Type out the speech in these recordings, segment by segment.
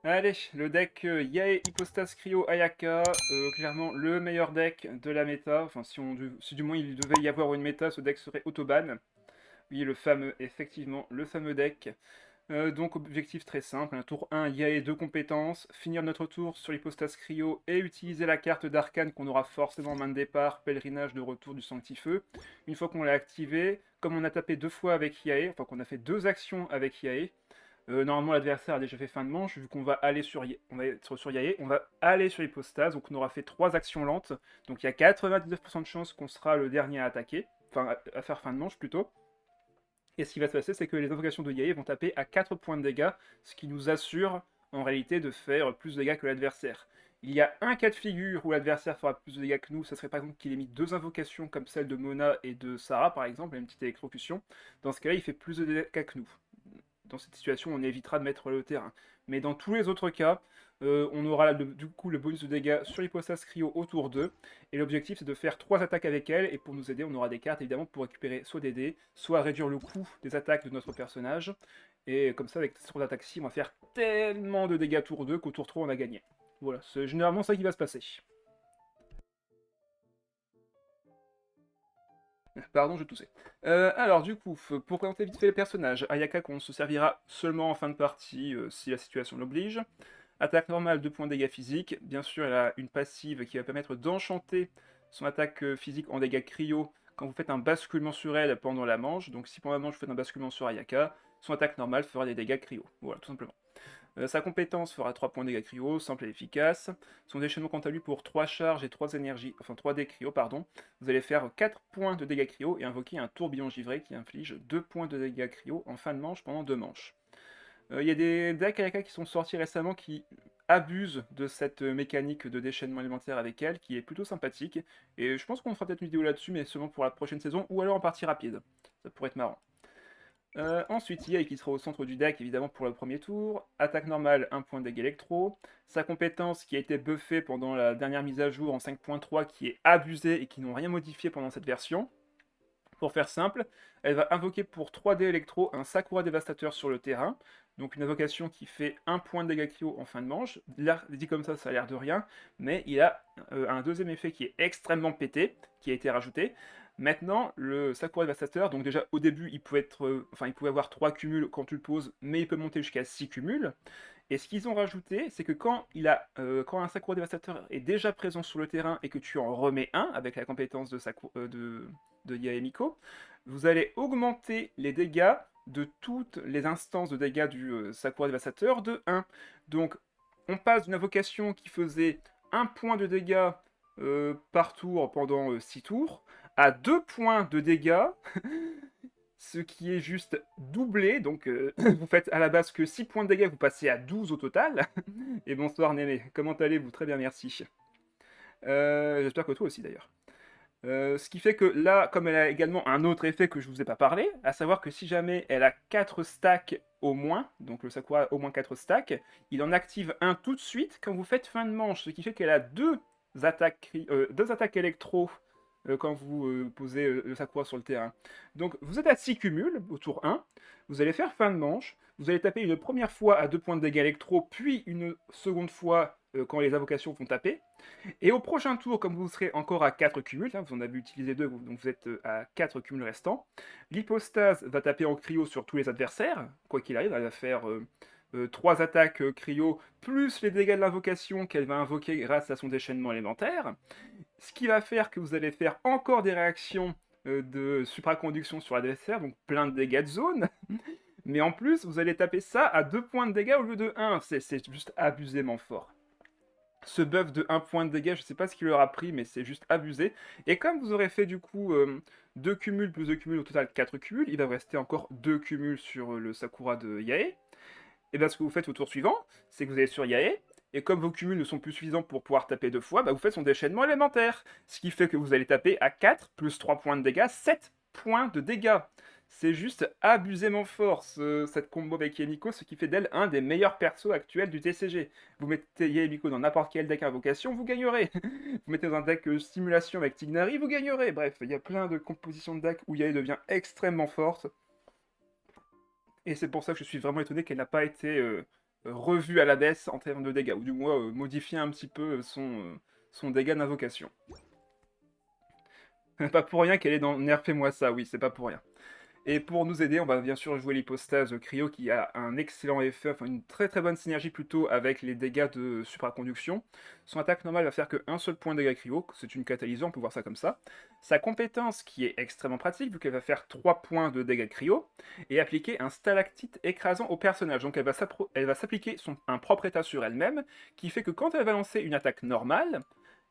Allez, le deck Yae Hypostas Cryo Ayaka, clairement le meilleur deck de la méta. Enfin, si du moins il devait y avoir une méta, ce deck serait Autoban. Oui, le fameux, effectivement, le fameux deck. Donc, objectif très simple, un tour 1, Yae 2 compétences, finir notre tour sur l'Hypostas Cryo et utiliser la carte d'Arcane qu'on aura forcément en main de départ, Pèlerinage de retour du Sanctifeu. Une fois qu'on l'a activé, comme on a tapé 2 fois avec Yae, enfin qu'on a fait 2 actions avec Yae, normalement, l'adversaire a déjà fait fin de manche, vu qu'on va aller on va être sur Yae, on va aller sur l'hypostase, donc on aura fait 3 actions lentes, donc il y a 99% de chances qu'on sera le dernier à attaquer, enfin à faire fin de manche plutôt. Et ce qui va se passer, c'est que les invocations de Yae vont taper à 4 points de dégâts, ce qui nous assure en réalité de faire plus de dégâts que l'adversaire. Il y a un cas de figure où l'adversaire fera plus de dégâts que nous, ça serait par exemple qu'il ait mis 2 invocations comme celle de Mona et de Sarah par exemple, une petite électrocution. Dans ce cas-là, il fait plus de dégâts que nous. Dans cette situation, on évitera de mettre le terrain. Mais dans tous les autres cas, on aura du coup le bonus de dégâts sur l'hypostas cryo autour d'eux. Et l'objectif, c'est de faire 3 attaques avec elle. Et pour nous aider, on aura des cartes évidemment pour récupérer soit des dés, soit réduire le coût des attaques de notre personnage. Et comme ça, avec ces 3 attaques-ci, on va faire tellement de dégâts tour 2 qu'au tour 3, on a gagné. Voilà, c'est généralement ça qui va se passer. Pardon, je toussais. Alors, du coup, pour présenter vite fait les personnages, Ayaka qu'on se servira seulement en fin de partie si la situation l'oblige. Attaque normale, 2 points de dégâts physiques. Bien sûr, elle a une passive qui va permettre d'enchanter son attaque physique en dégâts cryo quand vous faites un basculement sur elle pendant la manche. Donc, si pendant la manche vous faites un basculement sur Ayaka, son attaque normale fera des dégâts cryo. Voilà, tout simplement. Sa compétence fera 3 points de dégâts cryo, simple et efficace. Son déchaînement quant à lui pour 3 charges et 3 énergies, enfin 3 dés cryo, pardon. Vous allez faire 4 points de dégâts cryo et invoquer un tourbillon givré qui inflige 2 points de dégâts cryo en fin de manche pendant 2 manches. Il y a des decks Ayaka qui sont sortis récemment qui abusent de cette mécanique de déchaînement élémentaire avec elle, qui est plutôt sympathique. Et je pense qu'on fera peut-être une vidéo là-dessus, mais seulement pour la prochaine saison, ou alors en partie rapide. Ça pourrait être marrant. Ensuite, Yai qui sera au centre du deck, évidemment, pour le premier tour. Attaque normale, 1 point de dégâts électro. Sa compétence qui a été buffée pendant la dernière mise à jour en 5.3, qui est abusée et qui n'ont rien modifié pendant cette version. Pour faire simple, elle va invoquer pour 3D électro un Sakura dévastateur sur le terrain. Donc une invocation qui fait 1 point de dégâts cryo en fin de manche. Là, dit comme ça a l'air de rien, mais il a un deuxième effet qui est extrêmement pété, qui a été rajouté. Maintenant, le Sakura dévastateur, donc déjà au début, il pouvait avoir 3 cumuls quand tu le poses, mais il peut monter jusqu'à 6 cumuls. Et ce qu'ils ont rajouté, c'est que quand un Sakura dévastateur est déjà présent sur le terrain et que tu en remets un avec la compétence de Yaemiko, vous allez augmenter les dégâts de toutes les instances de dégâts du Sakura dévastateur de 1. Donc, on passe d'une invocation qui faisait 1 point de dégâts par tour pendant 6 tours à 2 points de dégâts ce qui est juste doublé, donc vous faites à la base que 6 points de dégâts, vous passez à 12 au total. Et bonsoir Némé, comment allez-vous? Très bien, merci. J'espère que toi aussi d'ailleurs. Ce qui fait que là, comme elle a également un autre effet que je vous ai pas parlé, à savoir que si jamais elle a 4 stacks au moins, donc le Sakura a au moins 4 stacks, il en active un tout de suite quand vous faites fin de manche, ce qui fait qu'elle a deux attaques électro quand vous posez le Sakura sur le terrain. Donc vous êtes à 6 cumuls au tour 1, vous allez faire fin de manche, vous allez taper une première fois à 2 points de dégâts électro, puis une seconde fois quand les invocations vont taper, et au prochain tour, comme vous serez encore à 4 cumuls, hein, vous en avez utilisé 2, donc vous êtes à 4 cumuls restants, l'hypostase va taper en cryo sur tous les adversaires, quoi qu'il arrive, elle va faire 3 attaques cryo, plus les dégâts de l'invocation qu'elle va invoquer grâce à son déchaînement élémentaire, ce qui va faire que vous allez faire encore des réactions de supraconduction sur l'adversaire, donc plein de dégâts de zone, mais en plus, vous allez taper ça à 2 points de dégâts au lieu de 1, c'est juste abusément fort. Ce buff de 1 point de dégâts, je sais pas ce qu'il leur a pris, mais c'est juste abusé. Et comme vous aurez fait du coup 2 cumuls plus 2 cumuls, au total 4 cumuls, il va vous rester encore 2 cumuls sur le Sakura de Yae. Et bien ce que vous faites au tour suivant, c'est que vous allez sur Yae, et comme vos cumuls ne sont plus suffisants pour pouvoir taper 2 fois, bah vous faites son déchaînement élémentaire. Ce qui fait que vous allez taper à 4 plus 3 points de dégâts, 7 points de dégâts. C'est juste abusément fort cette combo avec Yemiko, ce qui fait d'elle un des meilleurs persos actuels du TCG. Vous mettez Yemiko dans n'importe quel deck invocation, vous gagnerez. Vous mettez dans un deck simulation avec Tignari, vous gagnerez. Bref, il y a plein de compositions de decks où Yae devient extrêmement forte. Et c'est pour ça que je suis vraiment étonné qu'elle n'a pas été revu à la baisse en termes de dégâts, ou du moins modifier un petit peu son dégât d'invocation. Pas pour rien qu'elle est dans Nerfez-moi ça, oui, c'est pas pour rien. Et pour nous aider, on va bien sûr jouer l'hypostase cryo qui a un excellent effet, enfin une très très bonne synergie plutôt avec les dégâts de supraconduction. Son attaque normale va faire qu'un seul point de dégâts cryo, c'est une catalyseur, on peut voir ça comme ça. Sa compétence qui est extrêmement pratique vu qu'elle va faire 3 points de dégâts cryo et appliquer un stalactite écrasant au personnage. Donc elle va s'appliquer un propre état sur elle-même qui fait que quand elle va lancer une attaque normale,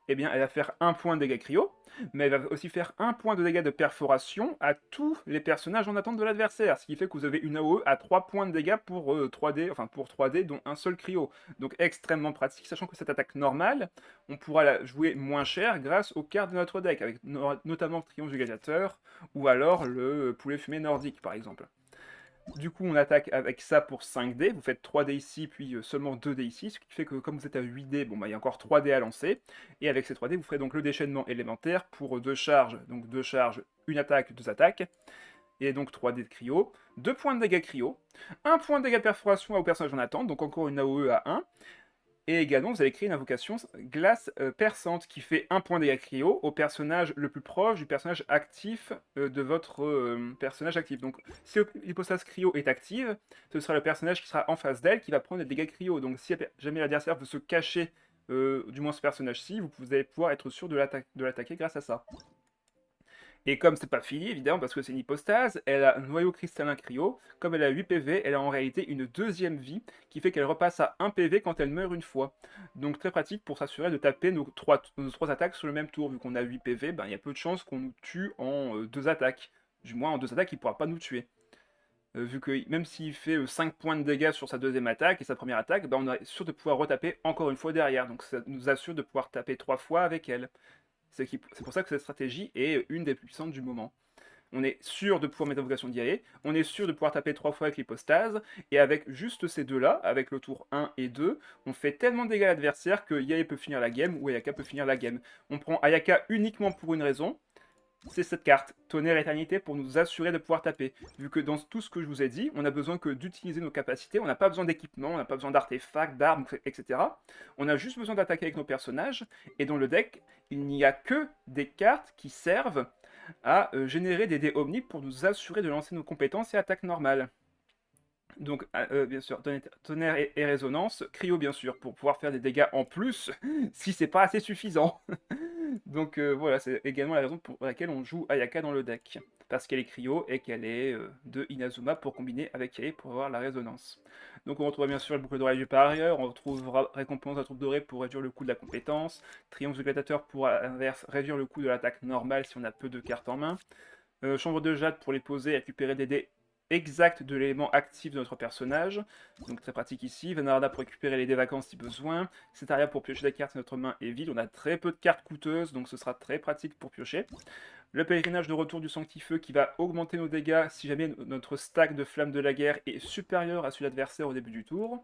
eh bien, elle va faire 1 point de dégâts cryo, mais elle va aussi faire 1 point de dégâts de perforation à tous les personnages en attente de l'adversaire, ce qui fait que vous avez une AOE à 3 points de dégâts pour 3D, enfin pour 3D, dont un seul cryo. Donc extrêmement pratique, sachant que cette attaque normale, on pourra la jouer moins cher grâce aux cartes de notre deck, avec notamment Triomphe du Gladiateur, ou alors le Poulet Fumé Nordique, par exemple. Du coup, on attaque avec ça pour 5 dés. Vous faites 3 dés ici, puis seulement 2 dés ici, ce qui fait que comme vous êtes à 8 dés, bon, bah, il y a encore 3 dés à lancer. Et avec ces 3 dés, vous ferez donc le déchaînement élémentaire pour 2 charges. Donc 2 charges, une attaque, 2 attaques. Et donc 3 dés de cryo. 2 points de dégâts cryo. 1 point de dégâts de perforation au personnage en attente, donc encore une AOE à 1. Et également, vous allez créer une invocation glace perçante qui fait 1 point de dégâts cryo au personnage le plus proche du personnage actif de votre personnage actif. Donc, si l'hypostase cryo est active, ce sera le personnage qui sera en face d'elle qui va prendre des dégâts cryo. Donc, si jamais l'adversaire veut se cacher, du moins ce personnage-ci, vous allez pouvoir être sûr de l'attaquer grâce à ça. Et comme c'est pas fini, évidemment, parce que c'est une hypostase, elle a un noyau cristallin cryo. Comme elle a 8 PV, elle a en réalité une deuxième vie qui fait qu'elle repasse à 1 PV quand elle meurt une fois. Donc très pratique pour s'assurer de taper nos 3 attaques sur le même tour. Vu qu'on a 8 PV, ben, il y a peu de chances qu'on nous tue en 2 attaques. Du moins, en 2 attaques, il ne pourra pas nous tuer. Vu que même s'il fait 5 points de dégâts sur sa deuxième attaque et sa première attaque, ben, on est sûr de pouvoir retaper encore une fois derrière. Donc ça nous assure de pouvoir taper 3 fois avec elle. C'est pour ça que cette stratégie est une des plus puissantes du moment. On est sûr de pouvoir mettre invocation d'IAE, on est sûr de pouvoir taper 3 fois avec l'hypostase, et avec juste ces deux-là, avec le tour 1 et 2, on fait tellement de dégâts à l'adversaire que IAE peut finir la game ou Ayaka peut finir la game. On prend Ayaka uniquement pour une raison, c'est cette carte, Tonnerre Éternité, pour nous assurer de pouvoir taper. Vu que dans tout ce que je vous ai dit, on a besoin que d'utiliser nos capacités, on n'a pas besoin d'équipement, on n'a pas besoin d'artefacts, d'armes, etc. On a juste besoin d'attaquer avec nos personnages, et dans le deck, il n'y a que des cartes qui servent à générer des dés omni pour nous assurer de lancer nos compétences et attaques normales. Donc, bien sûr, tonnerre et résonance, cryo bien sûr, pour pouvoir faire des dégâts en plus, si c'est pas assez suffisant. Donc voilà, c'est également la raison pour laquelle on joue Ayaka dans le deck. Parce qu'elle est cryo et qu'elle est de Inazuma pour combiner avec Yae pour avoir la résonance. Donc on retrouvera bien sûr le boucle d'oreille du parieur, on retrouvera récompense à troupe dorée pour réduire le coût de la compétence, triomphe du gladiateur pour à l'inverse réduire le coût de l'attaque normale si on a peu de cartes en main, chambre de jade pour les poser et récupérer des dés exact de l'élément actif de notre personnage, donc très pratique ici. Vanarada pour récupérer les dés vacances si besoin. Cetaria pour piocher des cartes si notre main est vide. On a très peu de cartes coûteuses, donc ce sera très pratique pour piocher. Le pèlerinage de retour du sanctifeu qui va augmenter nos dégâts si jamais notre stack de flamme de la guerre est supérieur à celui de l'adversaire au début du tour.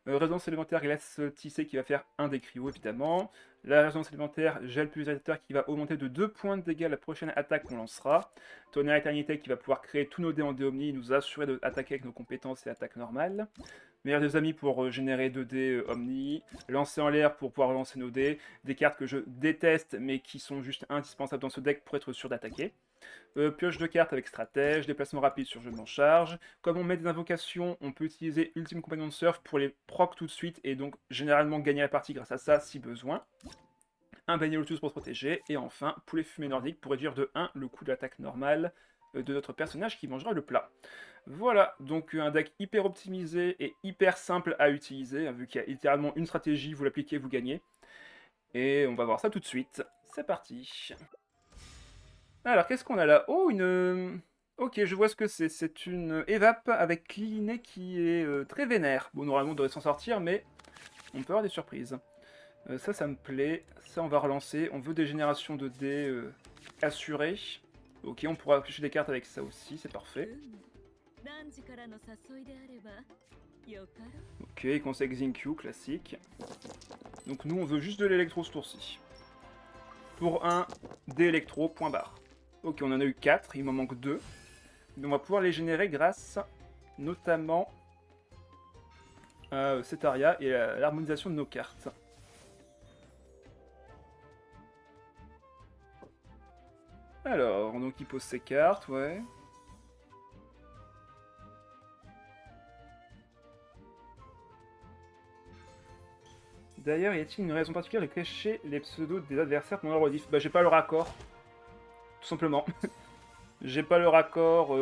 Résonance élémentaire glace tissée qui va faire un des cryos évidemment. La résonance élémentaire gel pulvérisateur qui va augmenter de 2 points de dégâts la prochaine attaque qu'on lancera. Tonnerre éternité qui va pouvoir créer tous nos dés en dés omni et nous assurer d'attaquer avec nos compétences et attaques normales. Meilleur des amis pour générer 2 dés omni. Lancer en l'air pour pouvoir lancer nos dés. Des cartes que je déteste mais qui sont juste indispensables dans ce deck pour être sûr d'attaquer. Pioche de cartes avec stratège, déplacement rapide sur je m'en charge. Comme on met des invocations, on peut utiliser Ultime Compagnon de Surf pour les proc tout de suite et donc généralement gagner la partie grâce à ça si besoin. Un Bannier Lotus pour se protéger, et enfin Poulet Fumé Nordique pour réduire de 1 le coût de l'attaque normale de notre personnage qui mangera le plat. Voilà, donc un deck hyper optimisé et hyper simple à utiliser, vu qu'il y a littéralement une stratégie, vous l'appliquez, vous gagnez. Et on va voir ça tout de suite. C'est parti. Alors, qu'est-ce qu'on a là? Oh, une... Ok, je vois ce que c'est. C'est une évap avec Cliné qui est très vénère. Bon, normalement, on devrait s'en sortir, mais on peut avoir des surprises. Ça me plaît. Ça, on va relancer. On veut des générations de dés assurées. Ok, on pourra afficher des cartes avec ça aussi, c'est parfait. Ok, conseil Xinkyu, classique. Donc nous, on veut juste de l'électro ce tour-ci. Tour 1, dés électro, point barre. Ok, on en a eu 4, il m'en manque 2. Mais on va pouvoir les générer grâce, notamment, à Cetaria et à l'harmonisation de nos cartes. Alors, donc il pose ses cartes, ouais. D'ailleurs, y a-t-il une raison particulière de cacher les pseudos des adversaires pendant le rediff? Bah j'ai pas le raccord, tout simplement. J'ai pas le raccord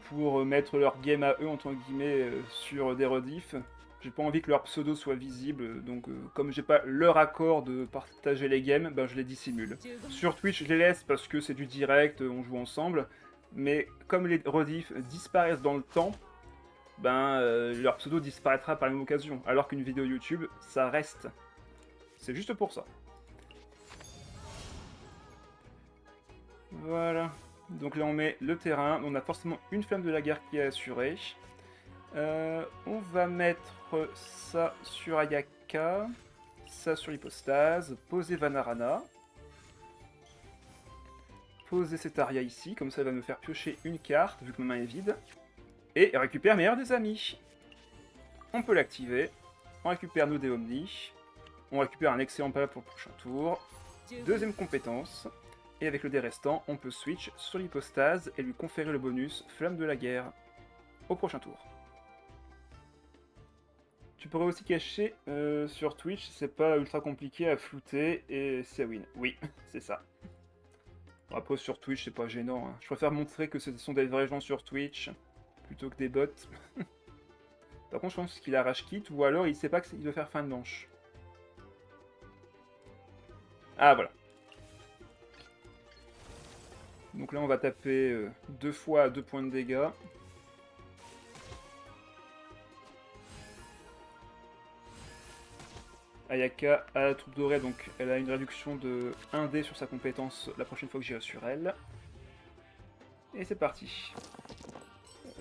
pour mettre leur game à eux, entre guillemets, sur des rediffs. J'ai pas envie que leur pseudo soit visible, donc comme j'ai pas leur accord de partager les games, ben je les dissimule. Sur Twitch, je les laisse parce que c'est du direct, on joue ensemble, mais comme les rediffs disparaissent dans le temps, ben leur pseudo disparaîtra par la même occasion, alors qu'une vidéo YouTube, ça reste. C'est juste pour ça. Voilà. Donc là on met le terrain, on a forcément une flamme de la guerre qui est assurée. On va mettre ça sur Ayaka, ça sur l'hypostase, poser Vanarana, poser Cetaria ici, comme ça elle va me faire piocher une carte, vu que ma main est vide, et récupère meilleur des amis. On peut l'activer, on récupère nos Omni, on récupère un excellent pala pour le prochain tour, deuxième compétence, et avec le dé restant, on peut switch sur l'hypostase et lui conférer le bonus Flamme de la guerre au prochain tour. Tu pourrais aussi cacher sur Twitch, c'est pas ultra compliqué à flouter et c'est win. Oui, c'est ça. Bon, après sur Twitch c'est pas gênant, hein. Je préfère montrer que ce sont des vrais gens sur Twitch plutôt que des bots. Par contre je pense qu'il a rage quit ou alors il sait pas qu'il doit faire fin de manche. Ah voilà. Donc là on va taper 2 fois à 2 points de dégâts. Ayaka a la troupe dorée, donc elle a une réduction de 1 dé sur sa compétence la prochaine fois que j'irai sur elle. Et c'est parti.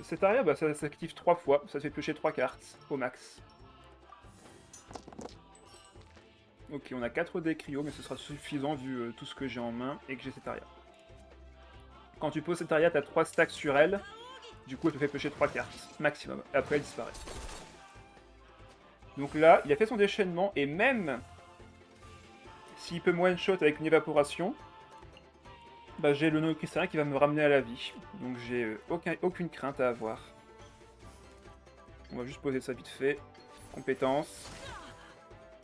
Cetaria, bah, ça s'active 3 fois, ça fait piocher 3 cartes au max. Ok, on a 4 dés cryo, mais ce sera suffisant vu tout ce que j'ai en main et que j'ai Cetaria. Quand tu poses Cetaria, t'as 3 stacks sur elle, du coup elle te fait piocher 3 cartes, maximum. Après elle disparaît. Donc là, il a fait son déchaînement, et même s'il peut me one-shot avec une évaporation, bah, j'ai le nœud cristallin qui va me ramener à la vie. Donc j'ai aucune crainte à avoir. On va juste poser ça vite fait. Compétence.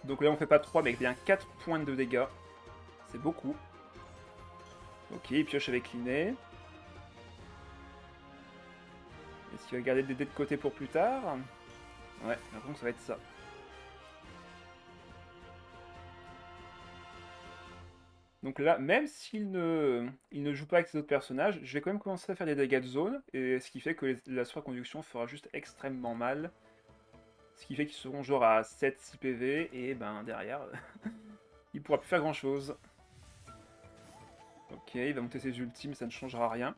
Donc là on fait pas 3 mais bien 4 points de dégâts. C'est beaucoup. Ok, il pioche avec l'inné. Est-ce qu'il va garder des dés de côté pour plus tard? Ouais, j'ai l'impression que ça va être ça. Donc là, même s'il ne joue pas avec ses autres personnages, je vais quand même commencer à faire des dégâts de zone, et ce qui fait que la supraconduction fera juste extrêmement mal. Ce qui fait qu'ils seront genre à 7-6 PV, et ben derrière, il pourra plus faire grand chose. Ok, il va monter ses ultimes, mais ça ne changera rien.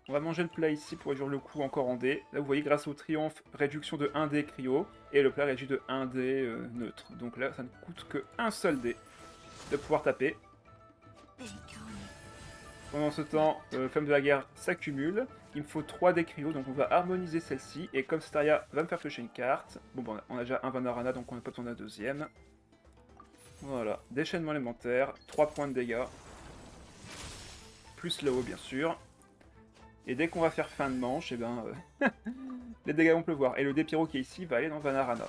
On va manger le plat ici pour réduire le coût encore en dés. Là vous voyez, grâce au triomphe, réduction de 1 dé cryo, et le plat réduit de 1 dé neutre. Donc là, ça ne coûte que un seul dé de pouvoir taper. Pendant ce temps, Flamme de la guerre s'accumule. Il me faut 3 dés cryo, donc on va harmoniser celle-ci. Et comme Staria va me faire piocher une carte, bon, bon on a déjà un Vanarana, donc on n'a pas besoin d'un deuxième. Voilà, déchaînement élémentaire, 3 points de dégâts. Plus le haut, bien sûr. Et dès qu'on va faire fin de manche, et ben, les dégâts vont pleuvoir. Et le dé pyro qui est ici va aller dans Vanarana.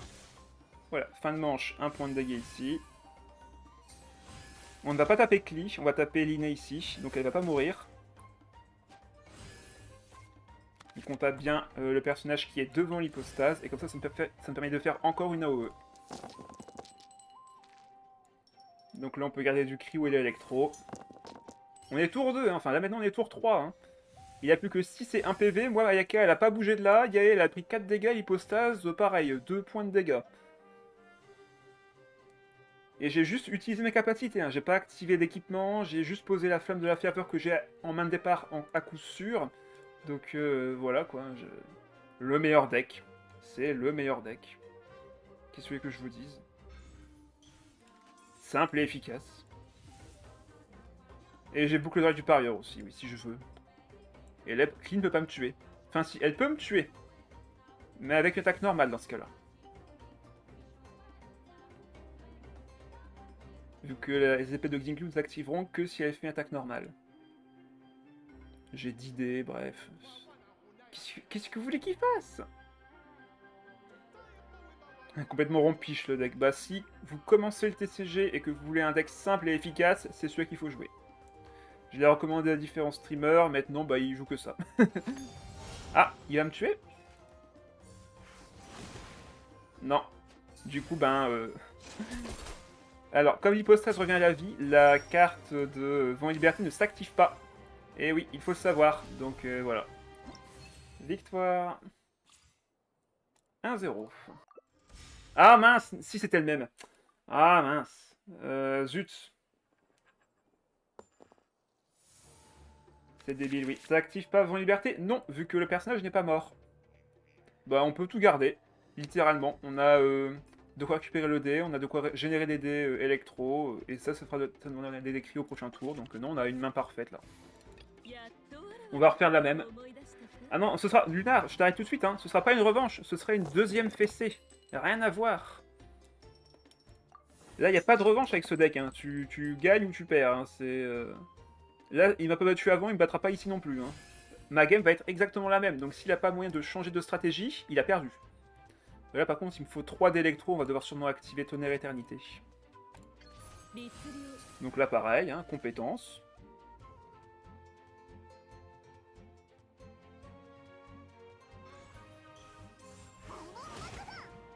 Voilà, fin de manche, 1 point de dégâts ici. On ne va pas taper Klee, on va taper l'inné ici, donc elle va pas mourir. Donc on tape bien le personnage qui est devant l'hypostase, et comme ça, ça me permet de faire encore une AOE. Donc là, on peut garder du cryo et l'électro. On est tour 2, hein. Enfin là maintenant on est tour 3. Hein. Il n'y a plus que 6 et 1 PV, moi Ayaka elle a pas bougé de là, Yael elle a pris 4 dégâts, l'hypostase pareil, 2 points de dégâts. Et j'ai juste utilisé mes capacités, hein. J'ai pas activé d'équipement, j'ai juste posé la flamme de la ferveur que j'ai en main de départ à coup sûr. Donc voilà quoi, le meilleur deck. C'est le meilleur deck. Qu'est-ce que vous voulez que je vous dise? Simple et efficace. Et j'ai boucle d'oreille du parieur aussi, oui, si je veux. Et Leb, qui ne peut pas me tuer. Enfin si, elle peut me tuer. Mais avec une attaque normale dans ce cas-là. Vu que les épées de Xingqiu ne s'activeront que si elle fait une attaque normale. J'ai d'idées, bref. Qu'est-ce que vous voulez qu'il fasse? Complètement rompiche le deck. Bah si vous commencez le TCG et que vous voulez un deck simple et efficace, c'est celui qu'il faut jouer. Je l'ai recommandé à différents streamers, maintenant bah il joue que ça. Ah, il va me tuer? Non. Du coup, Alors, comme l'hypostase revient à la vie, la carte de Vent et Liberté ne s'active pas. Et oui, il faut le savoir. Donc voilà. Victoire. 1-0. Ah mince, si c'était le même. Ah mince. Zut. C'est débile, oui. Ça active pas Vent et Liberté? Non, vu que le personnage n'est pas mort. Bah on peut tout garder. Littéralement. On a de quoi récupérer le dé, on a de quoi générer des dés électro, et ça fera ça nous donnera des dés cryos au prochain tour, donc non, on a une main parfaite là. On va refaire la même. Ah non, ce sera... Lunar, je t'arrête tout de suite, hein. Ce sera pas une revanche, ce serait une deuxième fessée. Rien à voir. Là, il n'y a pas de revanche avec ce deck, hein. Tu gagnes ou tu perds, hein. C'est... Là, il m'a pas battu avant, il me battra pas ici non plus, hein. Ma game va être exactement la même, donc s'il a pas moyen de changer de stratégie, il a perdu. Là, par contre, il me faut 3 d'électro, on va devoir sûrement activer Tonnerre Éternité. Donc là, pareil, hein, compétence.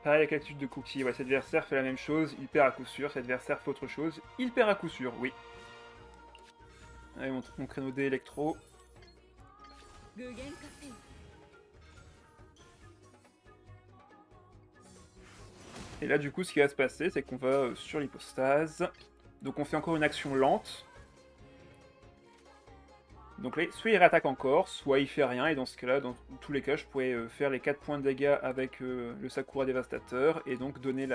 Pareil avec l'attitude de Cookie, ouais, cet adversaire fait la même chose, il perd à coup sûr, cet adversaire fait autre chose, il perd à coup sûr, oui. Allez, on crée nos dés électro. Et là, du coup, ce qui va se passer, c'est qu'on va sur l'hypostase. Donc on fait encore une action lente. Donc là, soit il réattaque encore, soit il fait rien, et dans ce cas-là, dans tous les cas, je pourrais faire les 4 points de dégâts avec le Sakura Dévastateur, et donc donner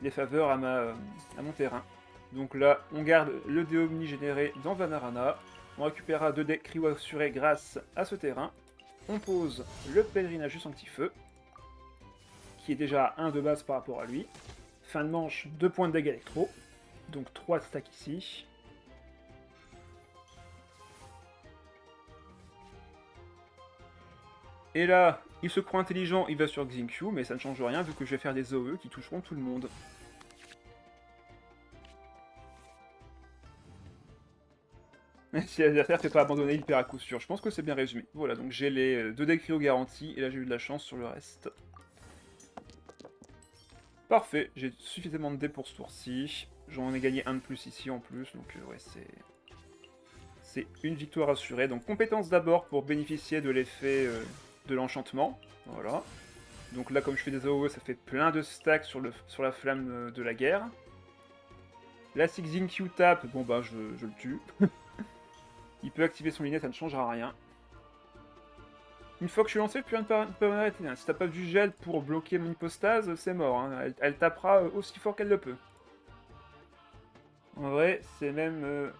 les faveurs à mon terrain. Donc là, on garde le dé Omni généré dans Vanarana, on récupérera 2 dés cryo assurés grâce à ce terrain, on pose le pèlerinage du Sanctifeu, qui est déjà à 1 de base par rapport à lui. Fin de manche, 2 points de dégâts électro, donc 3 stacks ici. Et là, il se croit intelligent, il va sur Xingqiu, mais ça ne change rien vu que je vais faire des OE qui toucheront tout le monde. Si l'adversaire ne fait pas abandonner, il perd à coup sûr. Je pense que c'est bien résumé. Voilà, donc j'ai les 2 decks cryo garantis, et là j'ai eu de la chance sur le reste. Parfait, j'ai suffisamment de dés pour ce tour-ci. J'en ai gagné un de plus ici en plus, donc ouais, c'est une victoire assurée. Donc compétence d'abord pour bénéficier de l'effet de l'enchantement. Voilà. Donc là, comme je fais des AOE, ça fait plein de stacks sur la flamme de la guerre. Là, si Xingqiu tape, bon bah je le tue. Il peut activer son linet, ça ne changera rien. Une fois que je suis lancé, plus rien ne peut m'arrêter. Si t'as pas du gel pour bloquer mon hypostase, c'est mort. Hein. Elle tapera aussi fort qu'elle le peut. En vrai, c'est même...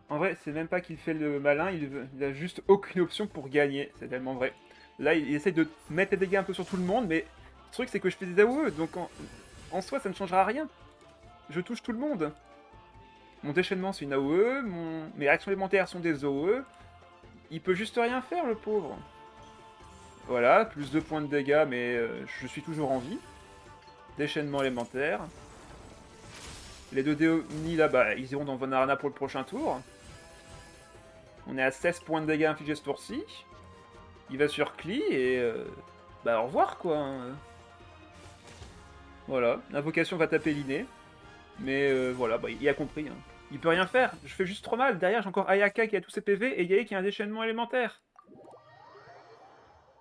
En vrai, c'est même pas qu'il fait le malin, il a juste aucune option pour gagner. C'est tellement vrai. Là, il essaie de mettre les dégâts un peu sur tout le monde, mais le truc, c'est que je fais des AOE, donc en soi, ça ne changera rien. Je touche tout le monde. Mon déchaînement, c'est une AOE, mes réactions élémentaires sont des OE. Il peut juste rien faire, le pauvre. Voilà, plus 2 points de dégâts, mais je suis toujours en vie. Déchaînement élémentaire. Les 2 Déomni, là, bah, ils iront dans Vanarana pour le prochain tour. On est à 16 points de dégâts infligés ce tour-ci. Il va sur Klee et... bah au revoir, quoi. Hein. Voilà, l'invocation va taper l'inné. Mais voilà, bah, il a compris. Hein. Il peut rien faire, je fais juste trop mal. Derrière, j'ai encore Ayaka qui a tous ses PV et Yae qui a un déchaînement élémentaire.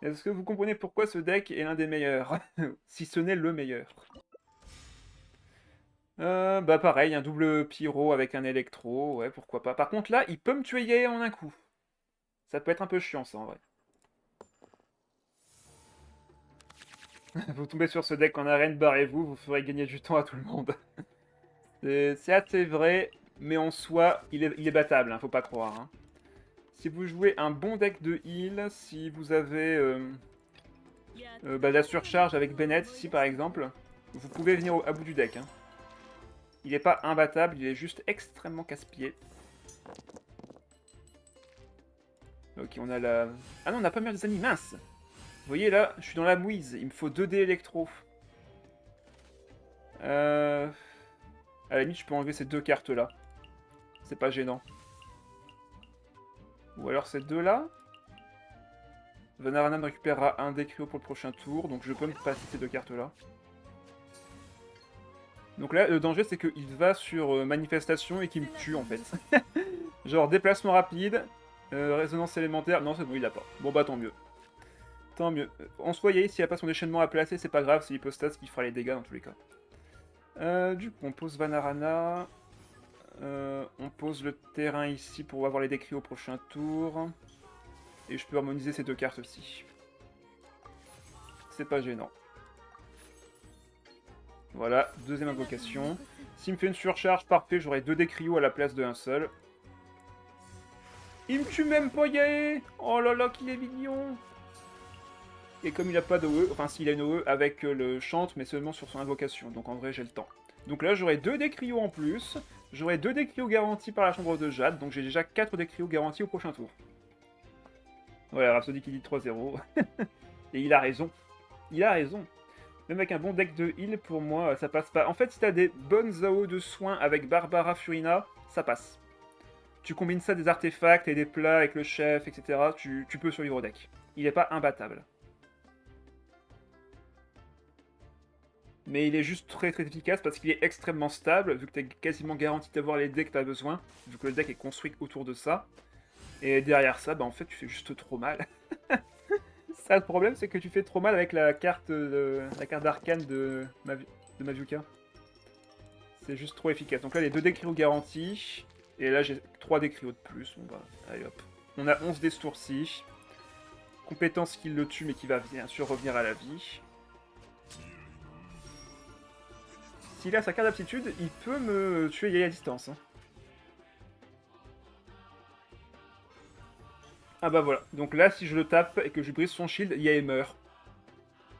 Est-ce que vous comprenez pourquoi ce deck est l'un des meilleurs? Si ce n'est le meilleur. Bah pareil, un double pyro avec un électro, ouais, pourquoi pas. Par contre là, il peut me tuer Yae en un coup. Ça peut être un peu chiant ça en vrai. Vous tombez sur ce deck en arène, barrez-vous, vous ferez gagner du temps à tout le monde. C'est assez vrai, mais en soi, il est battable, hein, faut pas croire. Hein. Si vous jouez un bon deck de heal, si vous avez bah, la surcharge avec Bennett ici par exemple, vous pouvez venir à bout du deck. Hein. Il est pas imbattable, il est juste extrêmement casse-pied. Ok, on a la... Ah non, on n'a pas meilleur des amis, mince. Vous voyez là, je suis dans la mouise, il me faut 2 dés électro. À la limite, je peux enlever ces 2 cartes là. C'est pas gênant. Ou alors ces 2 là. Vanarana me récupérera un dé cryo pour le prochain tour, donc je peux me passer ces 2 cartes là. Donc là, le danger c'est qu'il va sur manifestation et qu'il me tue en fait. Genre déplacement rapide, résonance élémentaire. Non, c'est bon, il l'a pas. Bon bah tant mieux. Tant mieux. En soi, s'il n'y a pas son déchaînement à placer, c'est pas grave, c'est l'hypostase qui fera les dégâts dans tous les cas. Du coup, on pose Vanarana. On pose le terrain ici pour avoir les décrits au prochain tour. Et je peux harmoniser ces 2 cartes aussi. C'est pas gênant. Voilà, deuxième invocation. S'il me fait une surcharge, parfait, j'aurai 2 décrios à la place de un seul. Il me tue même pas, Yae. Oh là là, qu'il est mignon. Et comme il a pas d'OE, enfin s'il a une OE avec le chante, mais seulement sur son invocation, donc en vrai j'ai le temps. Donc là j'aurai 2 décrios en plus, j'aurai 2 décrios garantis par la chambre de Jade, donc j'ai déjà 4 décrios garantis au prochain tour. Voilà, Rhapsody qui dit 3-0. Et il a raison. Il a raison. Même avec un bon deck de heal, pour moi, ça passe pas. En fait, si t'as des bonnes AO de soins avec Barbara Furina, ça passe. Tu combines ça des artefacts et des plats avec le chef, etc. Tu peux survivre au deck. Il est pas imbattable. Mais il est juste très très efficace parce qu'il est extrêmement stable, vu que t'es quasiment garanti d'avoir les decks que t'as besoin, vu que le deck est construit autour de ça. Et derrière ça, bah en fait, tu fais juste trop mal. Ça, le problème, c'est que tu fais trop mal avec la carte d'arcane de Mavuka. C'est juste trop efficace. Donc là, les 2 dés cryo garantis. Et là, j'ai 3 dés cryo de plus. Bon bah, allez hop. On a 11 dés ce tour-ci. Compétence qui le tue, mais qui va bien sûr revenir à la vie. S'il a sa carte d'aptitude, il peut me tuer Yae à distance. Hein. Ah bah voilà. Donc là, si je le tape et que je brise son shield, Yae meurt.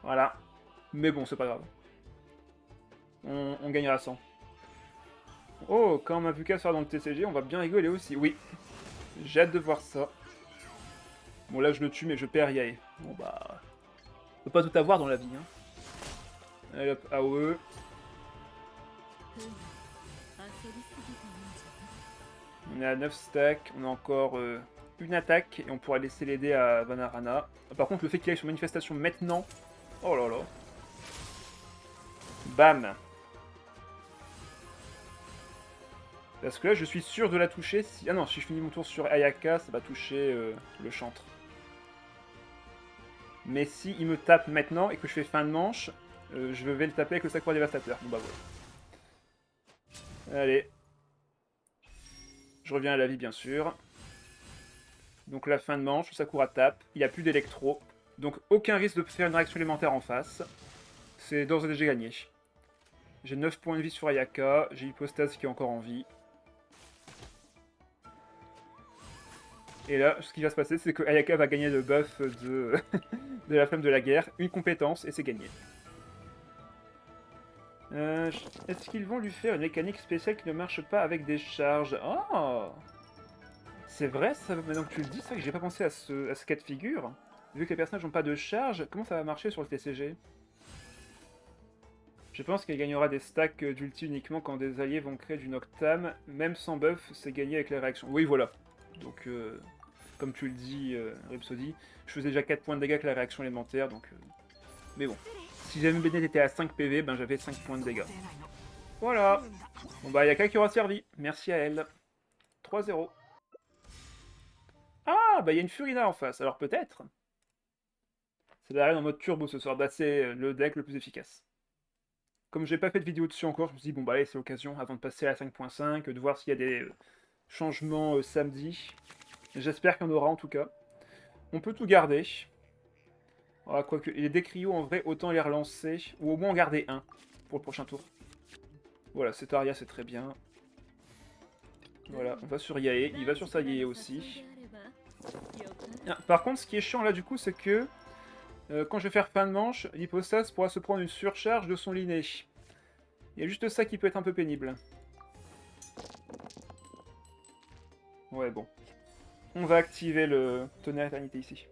Voilà. Mais bon, c'est pas grave. On gagnera 100. Oh, quand Mavuka sera dans le TCG, on va bien rigoler aussi. Oui. J'ai hâte de voir ça. Bon, là, je le tue, mais je perds Yae. Bon, bah... On peut pas tout avoir dans la vie, hein. Allez hop, AOE. On est à 9 stacks. On a encore une attaque. Et on pourra laisser l'aider à Vanarana. Par contre, le fait qu'il aille sur manifestation maintenant... Oh là là. Bam. Parce que là, je suis sûr de la toucher. Si... Ah non, si je finis mon tour sur Ayaka, ça va toucher le chantre. Mais si il me tape maintenant et que je fais fin de manche, je vais le taper avec le Sakura Dévastateur. Bon bah voilà. Allez. Je reviens à la vie, bien sûr. Donc la fin de manche, Sakura tape. Il n'y a plus d'électro. Donc aucun risque de faire une réaction élémentaire en face. C'est d'ores et déjà gagné. J'ai 9 points de vie sur Ayaka. J'ai Hypostase qui est encore en vie. Et là, ce qui va se passer, c'est que Ayaka va gagner le buff de, de la flamme de la guerre, une compétence, et c'est gagné. Est-ce qu'ils vont lui faire une mécanique spéciale qui ne marche pas avec des charges? Oh, c'est vrai, ça, maintenant que tu le dis, c'est vrai que j'ai pas pensé à ce cas de figure. Vu que les personnages n'ont pas de charge, comment ça va marcher sur le TCG? Je pense qu'elle gagnera des stacks d'ulti uniquement quand des alliés vont créer du Noctam. Même sans buff, c'est gagné avec les réactions. Oui, voilà. Donc, comme tu le dis, Rhapsody, je faisais déjà 4 points de dégâts avec la réaction élémentaire, donc... Mais bon. Si jamais Bennett était à 5 PV, ben j'avais 5 points de dégâts. Voilà. Bon bah, Yaka qui aura servi. Merci à elle. 3-0. Ah, bah il y a une Furina en face, alors peut-être. C'est la reine en mode turbo ce soir, bah c'est le deck le plus efficace. Comme j'ai pas fait de vidéo dessus encore, je me suis dit, bon bah allez, c'est l'occasion, avant de passer à la 5.5, de voir s'il y a des changements samedi. J'espère qu'il y en aura en tout cas. On peut tout garder. Ah, quoique, les décrios en vrai, autant les relancer, ou au moins en garder un pour le prochain tour. Voilà, cet Aria c'est très bien. Voilà, on va sur Yae, il va sur sa Yae aussi. Ah, par contre, ce qui est chiant là du coup, c'est que quand je vais faire fin de manche, l'hypostase pourra se prendre une surcharge de son liné. Il y a juste ça qui peut être un peu pénible. Ouais, bon. On va activer le tonnerre éternité ici.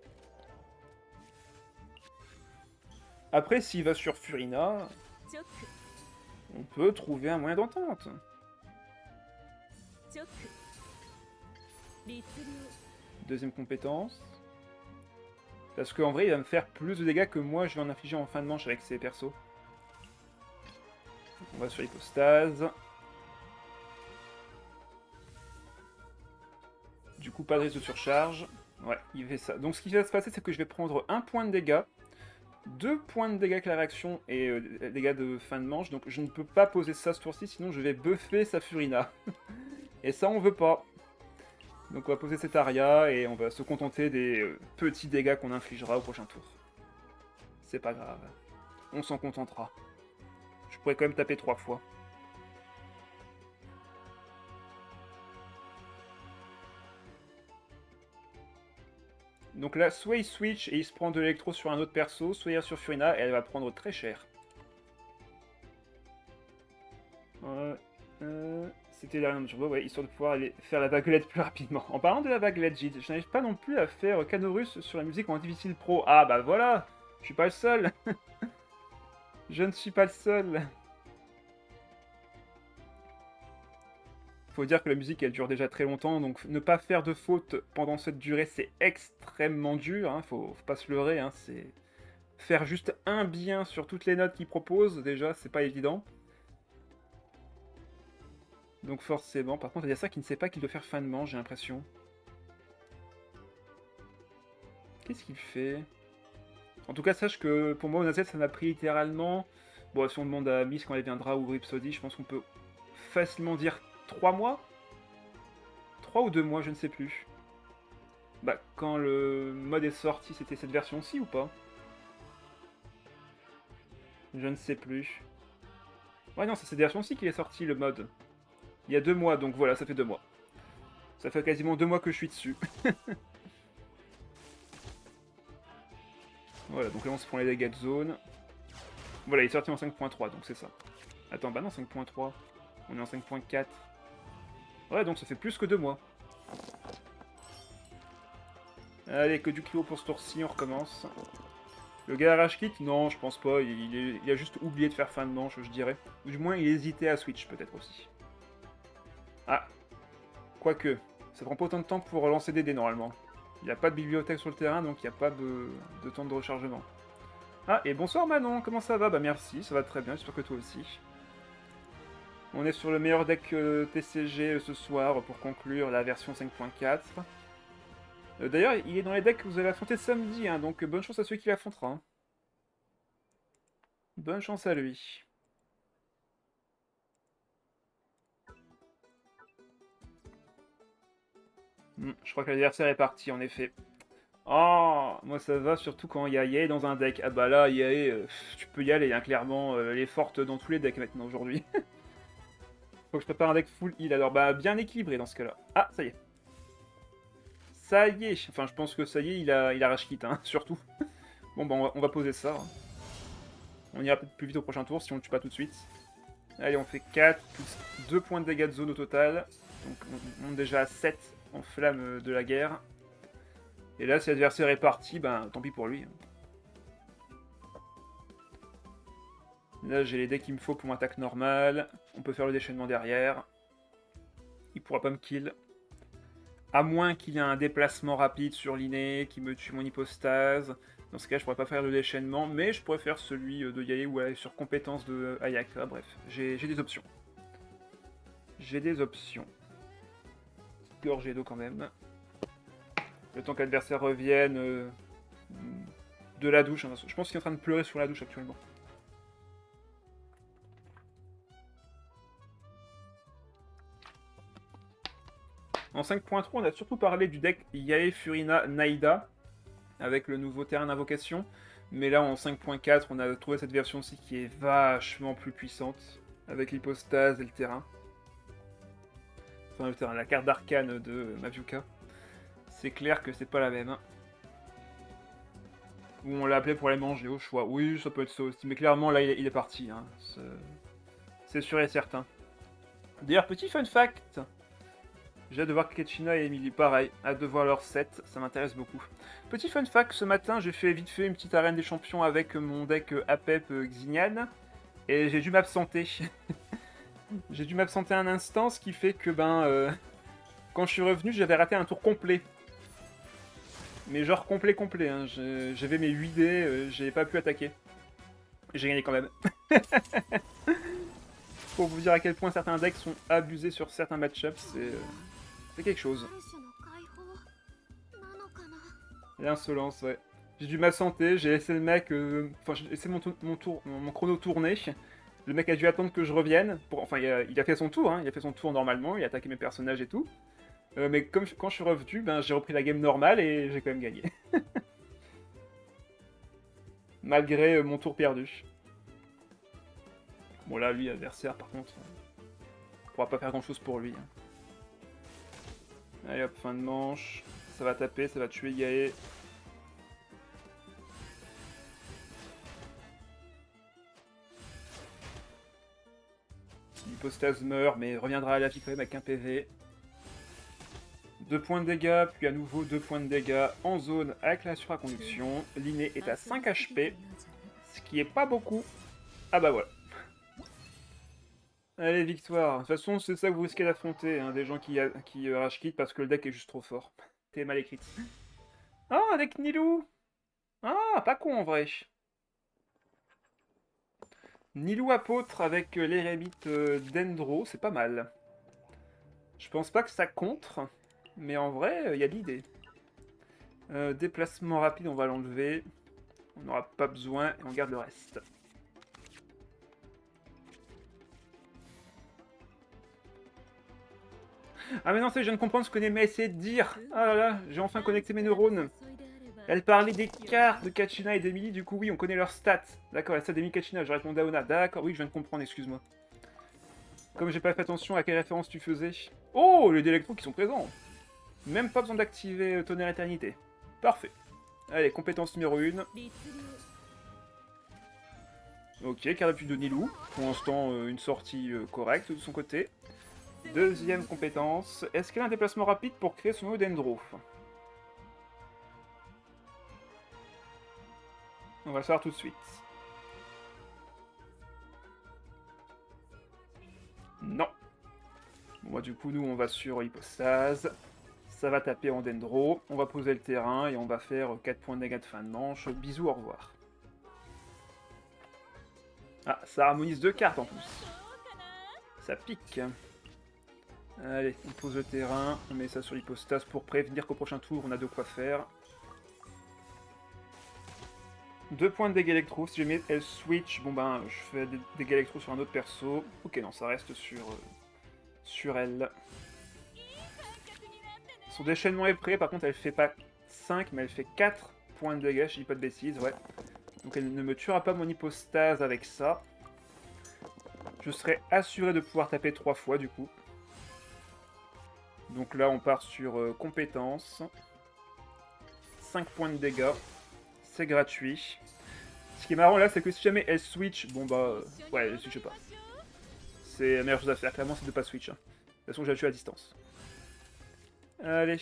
Après, s'il va sur Furina, on peut trouver un moyen d'entente. Deuxième compétence. Parce qu'en vrai, il va me faire plus de dégâts que moi je vais en infliger en fin de manche avec ses persos. On va sur l'hypostase. Du coup, pas de risque de surcharge. Ouais, il fait ça. Donc ce qui va se passer, c'est que je vais prendre 1 point de dégâts, 2 points de dégâts avec la réaction et dégâts de fin de manche. Donc je ne peux pas poser ça ce tour-ci, sinon je vais buffer sa Furina. Et ça, on veut pas. Donc on va poser cet aria et on va se contenter des petits dégâts qu'on infligera au prochain tour. C'est pas grave. On s'en contentera. Je pourrais quand même taper 3 fois. Donc là, soit il switch et il se prend de l'électro sur un autre perso, soit il ira sur Furina et elle va prendre très cher. C'était l'arène de turbo, ouais, histoire de pouvoir aller faire la vaguelette plus rapidement. En parlant de la vaguelette, Gide, je n'arrive pas non plus à faire Canorus sur la musique en difficile pro. Ah bah voilà, je suis pas le seul. Je ne suis pas le seul. Faut dire que la musique elle dure déjà très longtemps, donc ne pas faire de faute pendant cette durée c'est extrêmement dur, hein, faut pas se leurrer, hein, c'est... Faire juste un bien sur toutes les notes qu'il propose, déjà, c'est pas évident. Donc forcément, par contre, il y a ça qui ne sait pas qu'il doit faire fin de manche, j'ai l'impression. Qu'est-ce qu'il fait? En tout cas, sache que pour moi, Onazel, ça m'a pris littéralement... Bon, si on demande à Miss quand elle viendra ou Rhapsody, je pense qu'on peut facilement dire 3 mois 3 ou 2 mois, je ne sais plus. Bah, quand le mode est sorti, c'était cette version-ci ou pas? Je ne sais plus. Ouais, non, c'est cette version-ci qu'il est sorti, le mode. Il y a 2 mois, donc voilà, ça fait 2 mois. Ça fait quasiment 2 mois que je suis dessus. Voilà, donc là on se prend les dégâts de zone. Voilà, il est sorti en 5.3, donc c'est ça. Attends, bah non, 5.3. On est en 5.4. Ouais, donc ça fait plus que 2 mois. Allez, que du Kyo pour ce tour-ci, on recommence. Le gars rage kit? Non, je pense pas. Il a juste oublié de faire fin de manche, je dirais. Ou du moins, il hésitait à switch, peut-être aussi. Ah. Quoique, ça prend pas autant de temps pour lancer des dés, normalement. Il n'y a pas de bibliothèque sur le terrain, donc il n'y a pas de temps de rechargement. Ah, et bonsoir Manon, comment ça va? Bah merci, ça va très bien, j'espère que toi aussi. On est sur le meilleur deck TCG ce soir pour conclure la version 5.4. D'ailleurs, il est dans les decks que vous allez affronter samedi, hein, donc bonne chance à celui qui l'affrontera. Hein. Bonne chance à lui. Je crois que l'adversaire est parti, en effet. Oh, moi ça va surtout quand il y a Yae dans un deck. Ah bah là, Yae, tu peux y aller, hein, clairement. Elle est forte dans tous les decks maintenant aujourd'hui. Faut que je prépare un deck full heal, alors bah bien équilibré dans ce cas-là. Ah, ça y est. Ça y est. Enfin, je pense que ça y est, il a rage kit, hein, surtout. Bon bah on va poser ça. Hein. On ira peut-être plus vite au prochain tour si on le tue pas tout de suite. Allez, on fait 4, plus 2 points de dégâts de zone au total. Donc on monte déjà à 7 en flamme de la guerre. Et là, si l'adversaire est parti, ben tant pis pour lui. Là, j'ai les decks qu'il me faut pour mon attaque normale. On peut faire le déchaînement derrière. Il pourra pas me kill. À moins qu'il y ait un déplacement rapide sur l'inné qui me tue mon hypostase. Dans ce cas, je pourrais pas faire le déchaînement, mais je pourrais faire celui de Yae ou aller sur compétence de Ayaka. Bref, j'ai des options. J'ai des options. Petite gorgée d'eau quand même. Le temps que l'adversaire revienne de la douche. Hein. Je pense qu'il est en train de pleurer sur la douche actuellement. En 5.3, on a surtout parlé du deck Yae Furina Naida, avec le nouveau terrain d'invocation. Mais là, en 5.4, on a trouvé cette version-ci qui est vachement plus puissante, avec l'hypostase et le terrain. Enfin, le terrain, la carte d'arcane de Maviuka. C'est clair que c'est pas la même. Hein. Ou on l'a appelé pour les manger au choix. Oui, ça peut être ça aussi. Mais clairement, là, il est parti. Hein. C'est sûr et certain. D'ailleurs, petit fun fact. J'ai hâte de voir Kachina et Emily, pareil, hâte de voir leur set, ça m'intéresse beaucoup. Petit fun fact, ce matin j'ai fait vite fait une petite arène des champions avec mon deck Apep Xignan, et j'ai dû m'absenter. J'ai dû m'absenter un instant, ce qui fait que quand je suis revenu j'avais raté un tour complet. Mais genre complet, hein. J'avais mes 8 dés, j'ai pas pu attaquer. J'ai gagné quand même. Pour vous dire à quel point certains decks sont abusés sur certains match-ups, c'est quelque chose. L'insolence, ouais. J'ai dû m'absenter, j'ai laissé le mec... Enfin, j'ai laissé mon chrono tourner. Le mec a dû attendre que je revienne. Enfin, il a fait son tour, hein. Il a fait son tour normalement, il a attaqué mes personnages et tout. Mais quand je suis revenu, j'ai repris la game normale et j'ai quand même gagné. Malgré mon tour perdu. Bon là, lui, adversaire, par contre, on pourra pas faire grand chose pour lui. Hein. Allez hop, fin de manche. Ça va taper, ça va tuer Gaë. L'hypostase meurt, mais reviendra à la vie quand même avec un PV. 2 points de dégâts, puis à nouveau 2 points de dégâts en zone avec la supraconduction. L'inné est à 5 HP, ce qui est pas beaucoup. Ah bah voilà. Allez, victoire. De toute façon, c'est ça que vous risquez d'affronter, hein, des gens qui rage quit parce que le deck est juste trop fort. T'es mal écrite. Ah, avec Nilou. Ah, pas con en vrai. Nilou apôtre avec l'érémite Dendro, c'est pas mal. Je pense pas que ça contre, mais en vrai, il y a de l'idée. Déplacement rapide, on va l'enlever. On n'aura pas besoin et on garde le reste. Ah mais non, ça je viens de comprendre ce que Neme a essayé de dire. Ah là là, j'ai enfin connecté mes neurones. Elle parlait des cartes de Kachina et d'Emily, du coup oui, on connaît leurs stats. D'accord, la stat d'Emily Kachina, je réponds Daona. D'accord, oui, je viens de comprendre, excuse-moi. Comme j'ai pas fait attention à quelle référence tu faisais. Oh, les électros qui sont présents. Même pas besoin d'activer Tonnerre Éternité. Parfait. Allez, compétence numéro 1. Ok, carte d'appui de Nilou. Pour l'instant, une sortie correcte de son côté. Deuxième compétence. Est-ce qu'elle a un déplacement rapide pour créer son Dendro? On va le savoir tout de suite. Non. Bon, bah, du coup, nous, on va sur Hypostase. Ça va taper en Dendro. On va poser le terrain et on va faire 4 points de dégâts de fin de manche. Bisous, au revoir. Ah, ça harmonise 2 cartes en plus. Ça pique. Allez, on pose le terrain, on met ça sur l'hypostase pour prévenir qu'au prochain tour, on a de quoi faire. 2 points de dégâts électro, si jamais elle switch, bon je fais des dégâts électro sur un autre perso. Ok, non, ça reste sur elle. Son déchaînement est prêt, par contre elle fait pas 5, mais elle fait 4 points de dégâts, je dis pas de bêtises, ouais. Donc elle ne me tuera pas mon hypostase avec ça. Je serai assuré de pouvoir taper 3 fois du coup. Donc là on part sur compétences. 5 points de dégâts. C'est gratuit. Ce qui est marrant là, c'est que si jamais elle switch, ouais, elle switch pas. C'est la meilleure chose à faire, clairement, c'est de pas switch. Hein. De toute façon, je la tue à distance. Allez.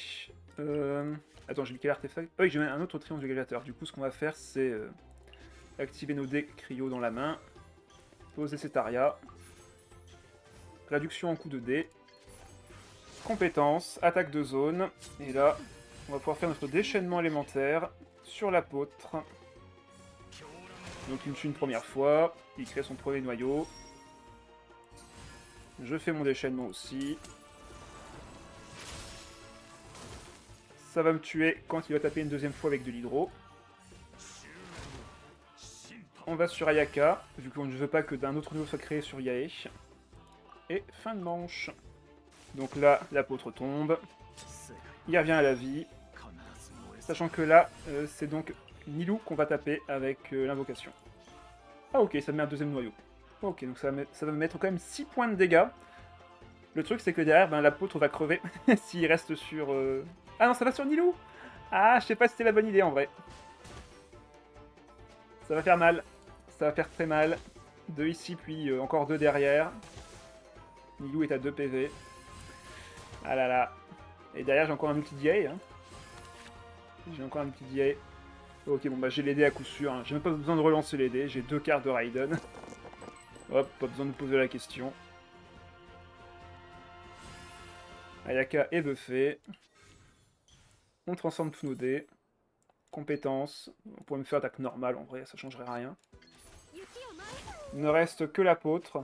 Attends, j'ai mis quel artefact? Oh oui, j'ai mis un autre triangle régulateur. Du coup, ce qu'on va faire, c'est activer nos dés cryo dans la main. Poser cet aria. Réduction en coup de dés. Compétence, attaque de zone. Et là, on va pouvoir faire notre déchaînement élémentaire sur l'apôtre. Donc il me tue une première fois, il crée son premier noyau. Je fais mon déchaînement aussi. Ça va me tuer quand il va taper une deuxième fois avec de l'hydro. On va sur Ayaka, vu qu'on ne veut pas que d'un autre niveau soit créé sur Yae. Et fin de manche. Donc là, l'apôtre tombe. Il revient à la vie. Sachant que là, c'est donc Nilou qu'on va taper avec l'invocation. Ah ok, ça me met un deuxième noyau. Ok, donc ça va me mettre quand même 6 points de dégâts. Le truc c'est que derrière, l'apôtre va crever s'il reste sur... Ah non, ça va sur Nilou. Ah, je sais pas si c'était la bonne idée en vrai. Ça va faire mal. Ça va faire très mal. 2 ici, puis encore 2 derrière. Nilou est à 2 PV. Ah là là. Et derrière, j'ai encore un multi-DA. Hein. J'ai encore un multi-DA. Ok, bon bah j'ai les dés à coup sûr. Hein. J'ai même pas besoin de relancer les dés. J'ai 2 cartes de Raiden. Hop, pas besoin de poser la question. Ayaka est buffé. On transforme tous nos dés. Compétences. On pourrait me faire attaque normale en vrai, ça changerait rien. Il ne reste que l'apôtre.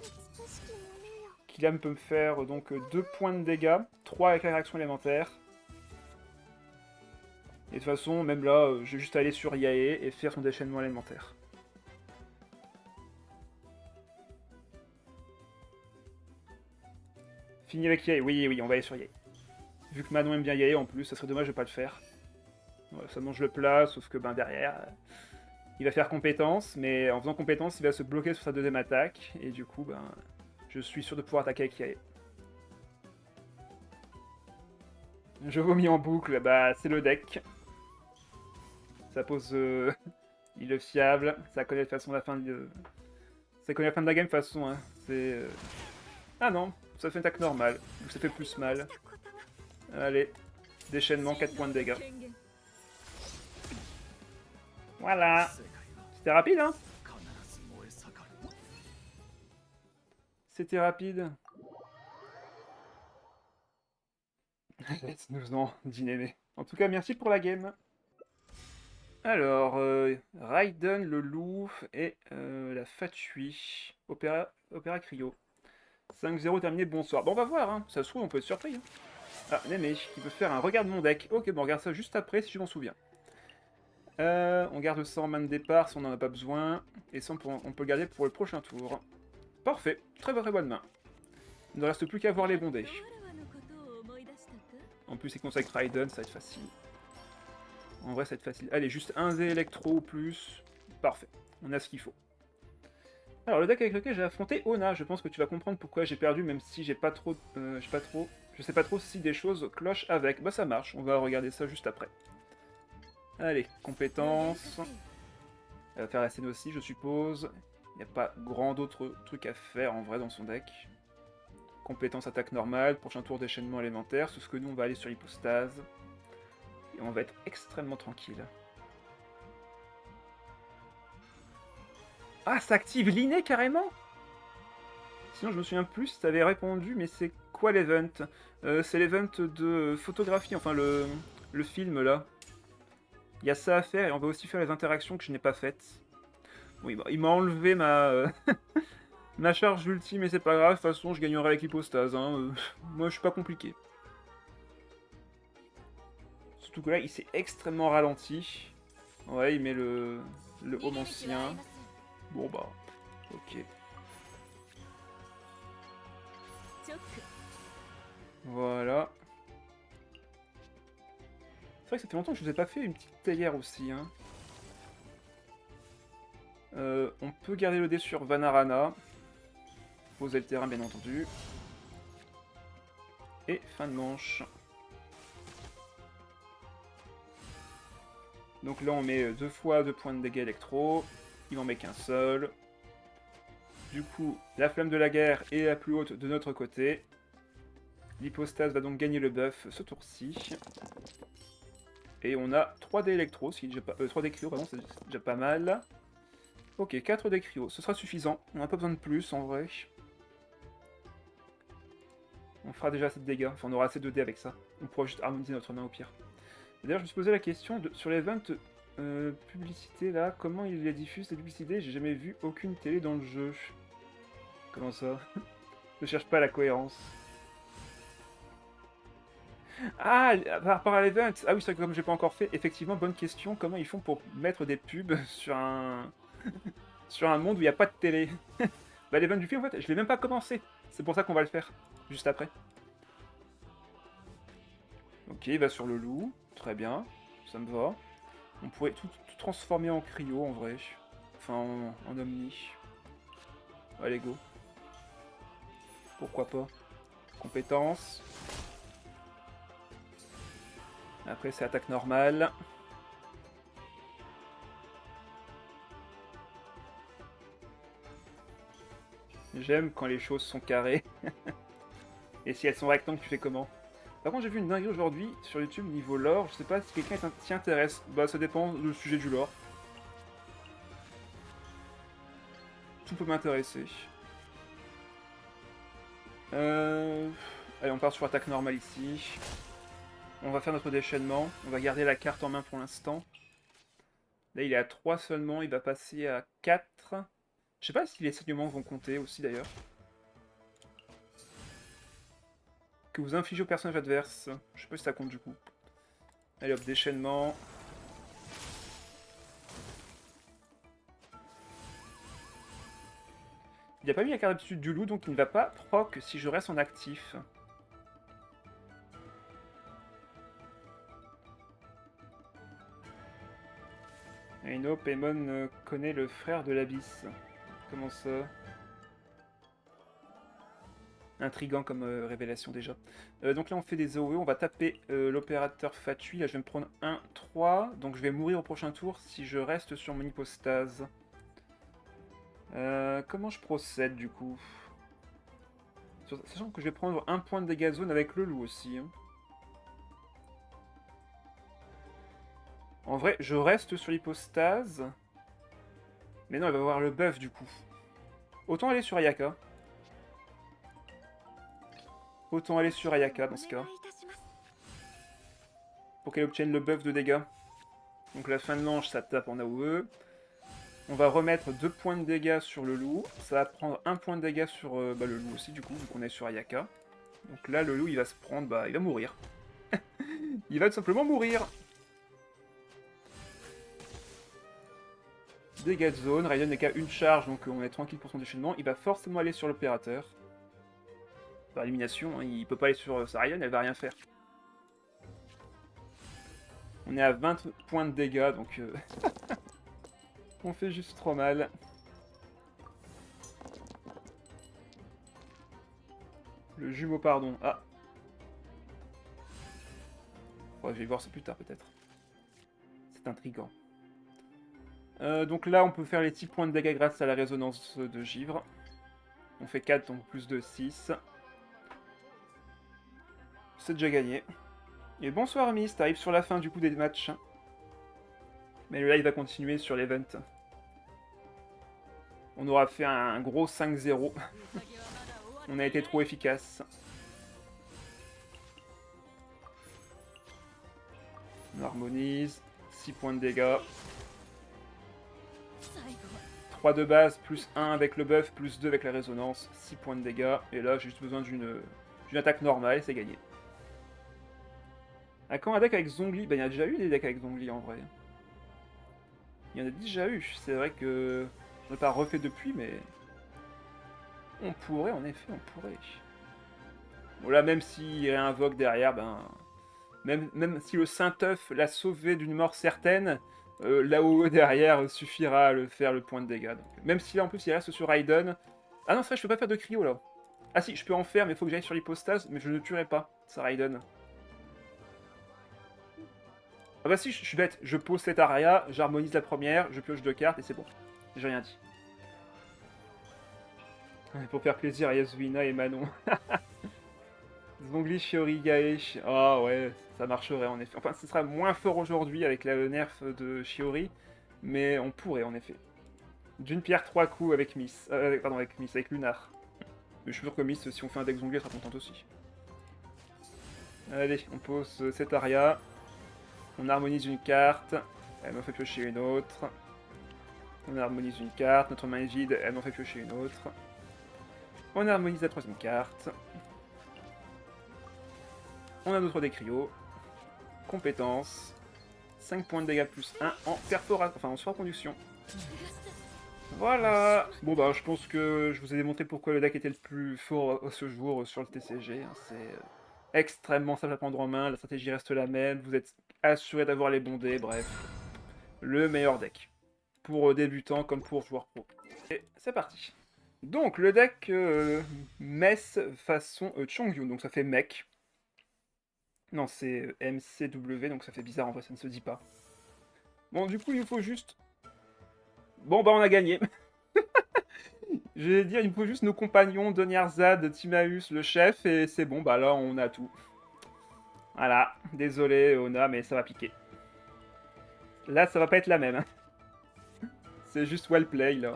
Qui là peut me faire donc 2 points de dégâts. 3 avec la réaction élémentaire. Et de toute façon, même là, je vais juste aller sur Yae et faire son déchaînement élémentaire. Fini avec Yae, oui, oui, on va aller sur Yae. Vu que Manon aime bien Yae en plus, ça serait dommage de pas le faire. Voilà, ça mange le plat, sauf que ben derrière, il va faire compétence, mais en faisant compétence, il va se bloquer sur sa deuxième attaque, et du coup, ben, je suis sûr de pouvoir attaquer avec Yae. Je vomis en boucle, bah c'est le deck. Ça pose il est fiable, ça connaît de toute façon la fin de... Ça connaît la fin de la game de toute façon, hein. C'est... Ah non, ça fait une attaque normale, donc ça fait plus mal. Allez, déchaînement, 4 points de dégâts. Voilà. C'était rapide, hein? C'était rapide. Laisse-nous-en, Dinémé. En tout cas, merci pour la game. Alors, Raiden, le loup et la Fatui. Opéra Cryo. 5-0 terminé, bonsoir. Bon, on va voir, hein. Ça se trouve, on peut être surpris. Hein. Ah, Némé, qui peut faire un regard de mon deck. Ok, bon, on regarde ça juste après, si je m'en souviens. On garde ça en main de départ si on n'en a pas besoin. Et ça, on peut le garder pour le prochain tour. Parfait, très bonne main. Il ne reste plus qu'à voir les bons dés. En plus, il consacre Raiden, ça va être facile. En vrai, ça va être facile. Allez, juste un dé électro ou plus. Parfait, on a ce qu'il faut. Alors, le deck avec lequel j'ai affronté Ona, je pense que tu vas comprendre pourquoi j'ai perdu, même si j'ai pas trop... Je sais pas trop si des choses clochent avec. Bah ça marche, on va regarder ça juste après. Allez, compétences. Elle va faire la scène aussi, je suppose. Il n'y a pas grand d'autres trucs à faire en vrai dans son deck. Compétence attaque normale, prochain tour déchaînement élémentaire, sauf que nous on va aller sur l'hypostase. Et on va être extrêmement tranquille. Ah, ça active l'inné carrément? Sinon je me souviens plus si t'avais répondu, mais c'est quoi l'event? C'est l'event de photographie, enfin le film là. Il y a ça à faire et on va aussi faire les interactions que je n'ai pas faites. Oui, bah, il m'a enlevé ma... ma charge ultime, mais c'est pas grave, de toute façon je gagnerai avec l'hypostase. Hein. Moi je suis pas compliqué. Surtout que là il s'est extrêmement ralenti. Ouais, il met le home ancien. Bon bah, ok. Voilà. C'est vrai que ça fait longtemps que je vous ai pas fait une petite théière aussi. Hein. On peut garder le dé sur Vanarana. Poser le terrain bien entendu. Et fin de manche. Donc là on met 2 fois 2 points de dégâts électro. Il en met qu'un seul. Du coup, la flamme de la guerre est la plus haute de notre côté. L'hypostase va donc gagner le buff ce tour-ci. Et on a 3 dés électro, 3 dés cryo, pardon, c'est déjà pas mal. Ok, 4 dés cryo, ce sera suffisant. On n'a pas besoin de plus en vrai. On fera déjà assez de dégâts, enfin on aura assez de dés avec ça. On pourra juste harmoniser notre main au pire. D'ailleurs, je me suis posé la question sur les 20 publicités là, comment ils les diffusent ces publicités? J'ai jamais vu aucune télé dans le jeu. Comment ça? Ne cherche pas la cohérence. Ah, par rapport à l'event. Ah oui, c'est vrai que comme j'ai pas encore fait, effectivement, bonne question. Comment ils font pour mettre des pubs sur un sur un monde où il n'y a pas de télé? Bah l'event du film, en fait, je l'ai même pas commencé. C'est pour ça qu'on va le faire, juste après. Ok, il va sur le loup. Très bien, ça me va. On pourrait tout transformer en cryo, en vrai. Enfin, en omni. Allez, go. Pourquoi pas. Compétence. Après, c'est attaque normale. J'aime quand les choses sont carrées. Et si elles sont rectangles, tu fais comment? Par contre, j'ai vu une dinguerie aujourd'hui sur YouTube niveau lore. Je sais pas si quelqu'un s'y intéresse. Bah, ça dépend du sujet du lore. Tout peut m'intéresser. Allez, on part sur attaque normale ici. On va faire notre déchaînement. On va garder la carte en main pour l'instant. Là, il est à 3 seulement. Il va passer à 4. Je sais pas si les saignements vont compter aussi d'ailleurs. Que vous infligez au personnage adverse. Je sais pas si ça compte du coup. Allez hop, déchaînement. Il n'a pas mis la carte d'habitude du loup, donc il ne va pas proc si je reste en actif. Aino, Paimon connaît le frère de l'Abysse. Comment ça? Intriguant comme révélation déjà. Donc là on fait des AOE, on va taper l'opérateur Fatui. Là je vais me prendre 1, 3. Donc je vais mourir au prochain tour si je reste sur mon hypostase. Comment je procède du coup? Sachant que je vais prendre un point de dégâts zone avec le loup aussi. Hein. En vrai, je reste sur l'hypostase. Mais non, elle va avoir le buff du coup. Autant aller sur Ayaka. Autant aller sur Ayaka dans ce cas. Pour qu'elle obtienne le buff de dégâts. Donc la fin de manche, ça tape en AOE. On va remettre 2 points de dégâts sur le loup. Ça va prendre 1 point de dégâts sur le loup aussi, du coup, vu qu'on est sur Ayaka. Donc là, le loup, il va se prendre... Bah, il va mourir. Il va tout simplement mourir. Dégâts de zone. Raiden n'est qu'à une charge, donc on est tranquille pour son déchaînement. Il va forcément aller sur l'opérateur. Par élimination, hein, il peut pas aller sur sa Raiden, elle va rien faire. On est à 20 points de dégâts, donc... on fait juste trop mal. Le jumeau, pardon. Ah. Ouais, je vais voir ça plus tard, peut-être. C'est intriguant. Donc là, on peut faire les 6 points de dégâts grâce à la résonance de givre. On fait 4, donc plus de 6. C'est déjà gagné. Et bonsoir Miss, t'arrives sur la fin du coup des matchs. Mais le live va continuer sur l'event. On aura fait un gros 5-0. On a été trop efficace. On harmonise. 6 points de dégâts. 3 de base, plus 1 avec le buff, plus 2 avec la résonance. 6 points de dégâts. Et là, j'ai juste besoin d'une attaque normale et c'est gagné. À quand un deck avec Zhongli? Bah, il y a déjà eu des decks avec Zhongli en vrai. Il y en a déjà eu. C'est vrai que on n'a pas refait depuis, mais on pourrait, en effet, on pourrait. Bon là, même s'il réinvoque derrière, ben... Même si le Saint-Œuf l'a sauvé d'une mort certaine, l'AOE derrière suffira à le faire le point de dégâts. Donc, même si là, en plus, il reste sur Raiden... Ah non, c'est vrai, je peux pas faire de cryo, là. Ah si, je peux en faire, mais il faut que j'aille sur l'hypostase, mais je ne tuerai pas, ça Raiden. Ah bah si, je suis bête, je pose cette aria, j'harmonise la première, je pioche 2 cartes et c'est bon. J'ai rien dit. Pour faire plaisir à Yasuina et Manon. Zhongli, Shiori, Gaesh. Ah ouais, ça marcherait en effet. Enfin, ce sera moins fort aujourd'hui avec le nerf de Shiori, mais on pourrait en effet. D'une pierre 3 coups avec Miss. Pardon, avec Miss, avec Lunar. Mais je suis sûr que Miss, si on fait un deck Zhongli, elle sera contente aussi. Allez, on pose cette aria. On harmonise une carte. Elle m'en fait piocher une autre. On harmonise une carte. Notre main est vide. Elle m'en fait piocher une autre. On harmonise la troisième carte. On a notre décrio. Compétence. 5 points de dégâts plus 1 en perforation. Enfin, en surconduction. Voilà. Bon bah, je pense que je vous ai démontré pourquoi le deck était le plus fort ce jour sur le TCG. Hein. C'est extrêmement simple à prendre en main. La stratégie reste la même. Vous êtes assuré d'avoir les bons dés. Bref, le meilleur deck. Pour débutants comme pour joueurs pro. Et c'est parti. Donc, le deck Mess façon Chongyun. Donc, ça fait mec. Non, c'est MCW, donc ça fait bizarre en vrai, ça ne se dit pas. Bon, du coup, il faut juste... Bon, bah, on a gagné. Je vais dire, il me faut juste nos compagnons, Doniarzad, Timaeus, le chef, et c'est bon, bah là on a tout. Voilà, désolé Ona, mais ça va piquer. Là, ça va pas être la même. C'est juste well play là.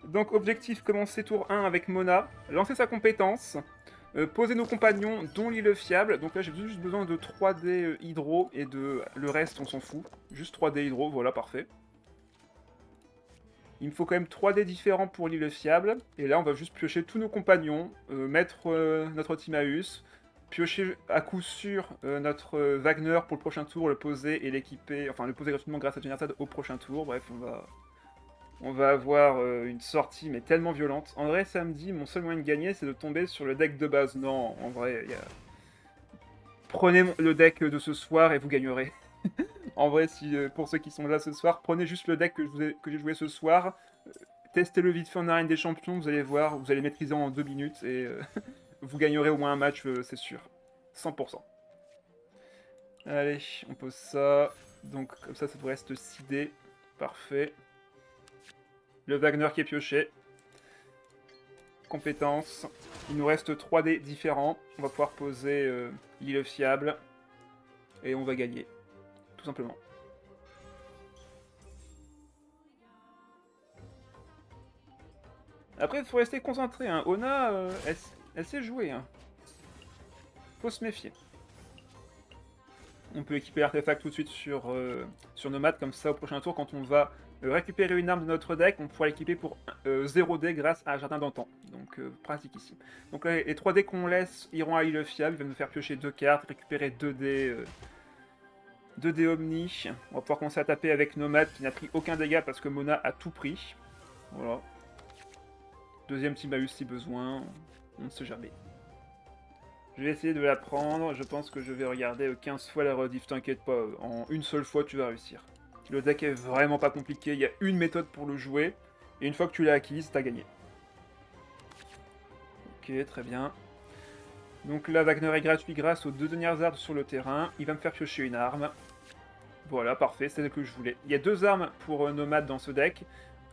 Donc objectif, commencer tour 1 avec Mona, lancer sa compétence, poser nos compagnons, dont l'île fiable. Donc là j'ai juste besoin de 3D hydro et de le reste on s'en fout. Juste 3D hydro, voilà parfait. Il me faut quand même 3D différents pour l'île fiable. Et là on va juste piocher tous nos compagnons, mettre notre Timaeus, piocher à coup sûr notre Wagner pour le prochain tour, le poser et l'équiper, enfin le poser gratuitement grâce à Genertad au prochain tour. Bref, on va avoir une sortie, mais tellement violente. En vrai, samedi, mon seul moyen de gagner, c'est de tomber sur le deck de base. Non, en vrai, prenez le deck de ce soir et vous gagnerez. En vrai, si, pour ceux qui sont là ce soir, prenez juste le deck que j'ai joué ce soir. Testez-le vite fait en arène des champions, vous allez voir, vous allez maîtriser en 2 minutes et vous gagnerez au moins un match, c'est sûr. 100%. Allez, on pose ça. Donc, comme ça devrait rester 6D. Parfait. Le Wagner qui est pioché. Compétences. Il nous reste 3D différents. On va pouvoir poser l'île fiable. Et on va gagner. Tout simplement. Après, il faut rester concentré. Hein. Ona, elle sait jouer. Hein. Faut se méfier. On peut équiper l'artefact tout de suite sur Nomade. Comme ça, au prochain tour, quand on va récupérer une arme de notre deck, on pourra l'équiper pour 0D grâce à Jardin d'Antan. Donc pratique ici. Donc les 3D qu'on laisse iront à l'île fiable, il va nous faire piocher 2 cartes, récupérer 2D, 2D Omni. On va pouvoir commencer à taper avec Nomade qui n'a pris aucun dégât parce que Mona a tout pris. Voilà. Deuxième Timaeus si besoin, on ne sait jamais. Je vais essayer de la prendre, je pense que je vais regarder 15 fois la rediff, t'inquiète pas, en une seule fois tu vas réussir. Le deck est vraiment pas compliqué, il y a une méthode pour le jouer, et une fois que tu l'as acquise, t'as gagné. Ok, très bien. Donc là, Wagner est gratuit grâce aux 2 dernières armes sur le terrain, il va me faire piocher une arme. Voilà, parfait, c'est ce que je voulais. Il y a 2 armes pour Nomade dans ce deck.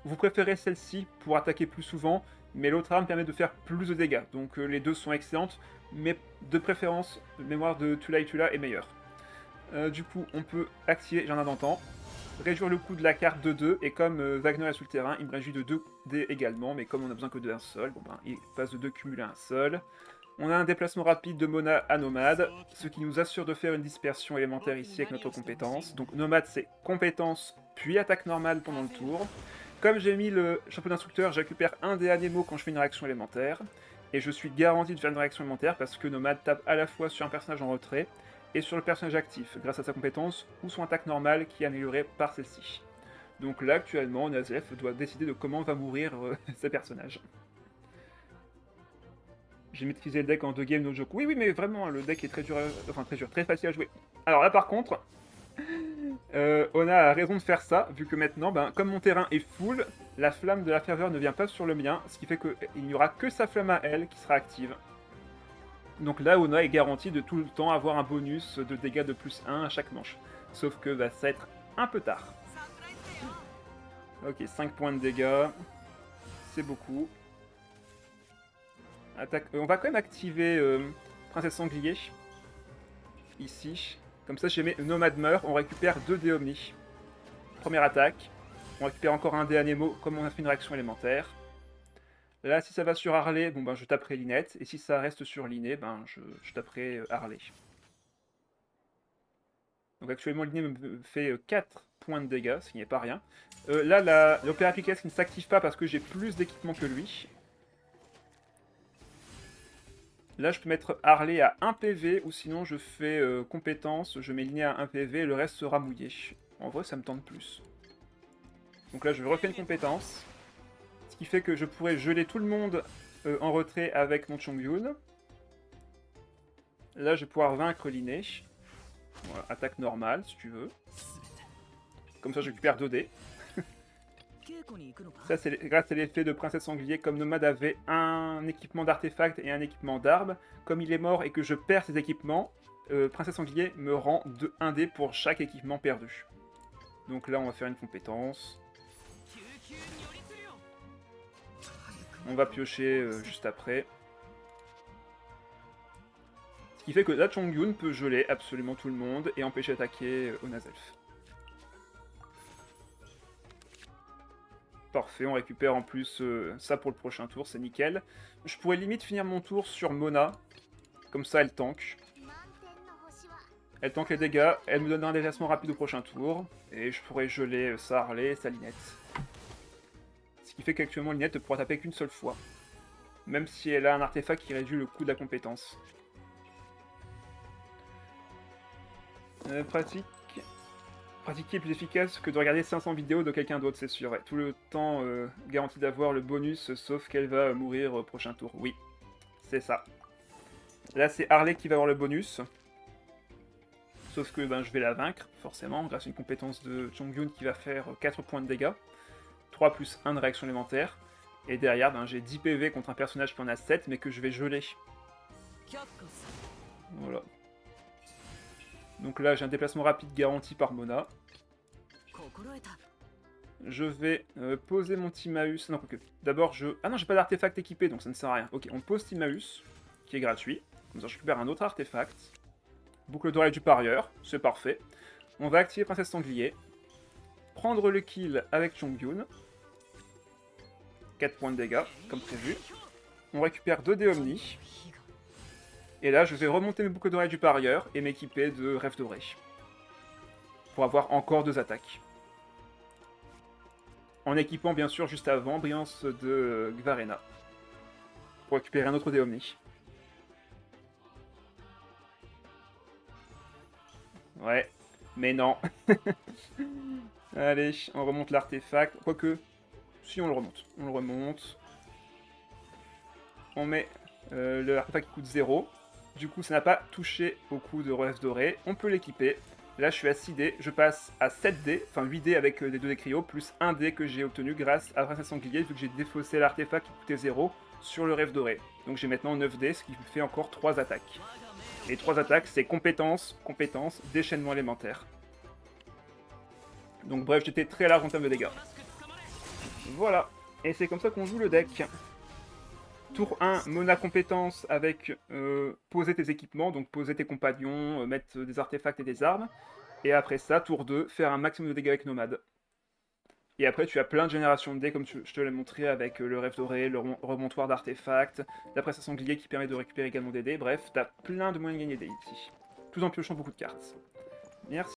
Vous préférez celle-ci pour attaquer plus souvent, mais l'autre arme permet de faire plus de dégâts. Donc les deux sont excellentes, mais de préférence, mémoire de Tula et Tula est meilleure. Du coup, on peut activer Jardin d'Antan, réduire le coût de la carte de 2, et comme Wagner est sur le terrain, il me réduit de 2 dés également, mais comme on a besoin que d'un seul, bon ben, il passe de 2 cumulés à un seul. On a un déplacement rapide de Mona à Nomade, ce qui nous assure de faire une dispersion élémentaire ici avec notre compétence. Donc Nomade c'est compétence puis attaque normale pendant le tour. Comme j'ai mis le chapeau d'instructeur, je récupère un des animaux quand je fais une réaction élémentaire. Et je suis garanti de faire une réaction élémentaire parce que Nomade tape à la fois sur un personnage en retrait et sur le personnage actif, grâce à sa compétence ou son attaque normale qui est améliorée par celle-ci. Donc là actuellement, Nazef doit décider de comment va mourir ses personnages. J'ai maîtrisé le deck en 2 games no joke. Oui, oui, mais vraiment, le deck est très dur, enfin très dur, très facile à jouer. Alors là, par contre, Ona a raison de faire ça, vu que maintenant, ben, comme mon terrain est full, la flamme de la ferveur ne vient pas sur le mien, ce qui fait qu'il n'y aura que sa flamme à elle qui sera active. Donc là, Ona est garantie de tout le temps avoir un bonus de dégâts de plus 1 à chaque manche. Sauf que bah, ça va être un peu tard. Ok, 5 points de dégâts. C'est beaucoup. Attaque... on va quand même activer Princesse Sanglier. Ici. Comme ça, si jamais Nomade meurt, on récupère 2 dés Omni. Première attaque. On récupère encore un dé Anemo, comme on a fait une réaction élémentaire. Là, si ça va sur Harley, bon ben je taperai Linette. Et si ça reste sur Liné, ben je taperai Harley. Donc actuellement, Liné me fait 4 points de dégâts, ce qui n'est pas rien. Là, l'Opéra Piquesque ne s'active pas parce que j'ai plus d'équipement que lui. Là, je peux mettre Harley à 1 PV, ou sinon je fais compétence, je mets Liné à 1 PV, et le reste sera mouillé. En vrai, ça me tente plus. Donc là, je refais une compétence. Ce qui fait que je pourrais geler tout le monde en retrait avec mon Chongyun. Là, je vais pouvoir vaincre Liné. Voilà, attaque normale, si tu veux. Comme ça, je récupère 2 dés. Ça, c'est grâce à l'effet de Princesse Sanglier. Comme Nomade avait un équipement d'artefact et un équipement d'arbre, comme il est mort et que je perds ses équipements, Princesse Sanglier me rend 1 dé pour chaque équipement perdu. Donc là, on va faire une compétence. On va piocher juste après. Ce qui fait que la Chongyun peut geler absolument tout le monde et empêcher d'attaquer Onazelf. Parfait, on récupère en plus ça pour le prochain tour, c'est nickel. Je pourrais limite finir mon tour sur Mona. Comme ça, elle tank. Elle tank les dégâts, elle me donne un déplacement rapide au prochain tour. Et je pourrais geler sa Harley et sa Lynette. Ce qui fait qu'actuellement, Lynette ne pourra taper qu'une seule fois. Même si elle a un artefact qui réduit le coût de la compétence. Pratiquer est plus efficace que de regarder 500 vidéos de quelqu'un d'autre, c'est sûr. Ouais. Tout le temps garanti d'avoir le bonus, sauf qu'elle va mourir au prochain tour. Oui, c'est ça. Là, c'est Harley qui va avoir le bonus. Sauf que ben, je vais la vaincre, forcément, grâce à une compétence de Chongyun qui va faire 4 points de dégâts. 3 plus 1 de réaction élémentaire. Et derrière, ben, j'ai 10 PV contre un personnage qui en a 7, mais que je vais geler. Voilà. Donc là, j'ai un déplacement rapide garanti par Mona. Je vais poser mon Timaeus. Non, quoique. D'abord, je... Ah non, j'ai pas d'artefact équipé, donc ça ne sert à rien. Ok, on pose Timaeus, qui est gratuit. Comme ça, je récupère un autre artefact. Boucle d'oreille du parieur, c'est parfait. On va activer Princesse Sanglier. Prendre le kill avec Chongyun. 4 points de dégâts, comme prévu. On récupère 2 dés Omni. Et là, je vais remonter mes boucles d'oreilles du parieur et m'équiper de Rêve Doré. Pour avoir encore 2 attaques. En équipant bien sûr juste avant Brillance de Gvarena. Pour récupérer un autre dé Omni. Ouais, mais non. Allez, on remonte l'artefact. Quoique, si on le remonte. On le remonte. On met l'artefact qui coûte 0. Du coup, ça n'a pas touché au coup de Rêve Doré. On peut l'équiper. Là, je suis à 6 dés. Je passe à 7 dés. Enfin, 8 dés avec les 2 dés cryo, plus 1 dé que j'ai obtenu grâce à Princesse Sanglier, vu que j'ai défaussé l'artefact qui coûtait 0 sur le Rêve Doré. Donc j'ai maintenant 9 dés, ce qui me fait encore 3 attaques. Les 3 attaques, c'est compétence, compétence, déchaînement élémentaire. Donc bref, j'étais très large en termes de dégâts. Voilà. Et c'est comme ça qu'on joue le deck. Tour 1, Mona compétence avec poser tes équipements, donc poser tes compagnons, mettre des artefacts et des armes. Et après ça, tour 2, faire un maximum de dégâts avec Nomade. Et après, tu as plein de générations de dés, comme je te l'ai montré, avec le Rêve Doré, le remontoir d'artefacts, la Princesse Sanglier qui permet de récupérer également des dés. Bref, t'as plein de moyens de gagner des dés ici. Tout en piochant beaucoup de cartes. Merci.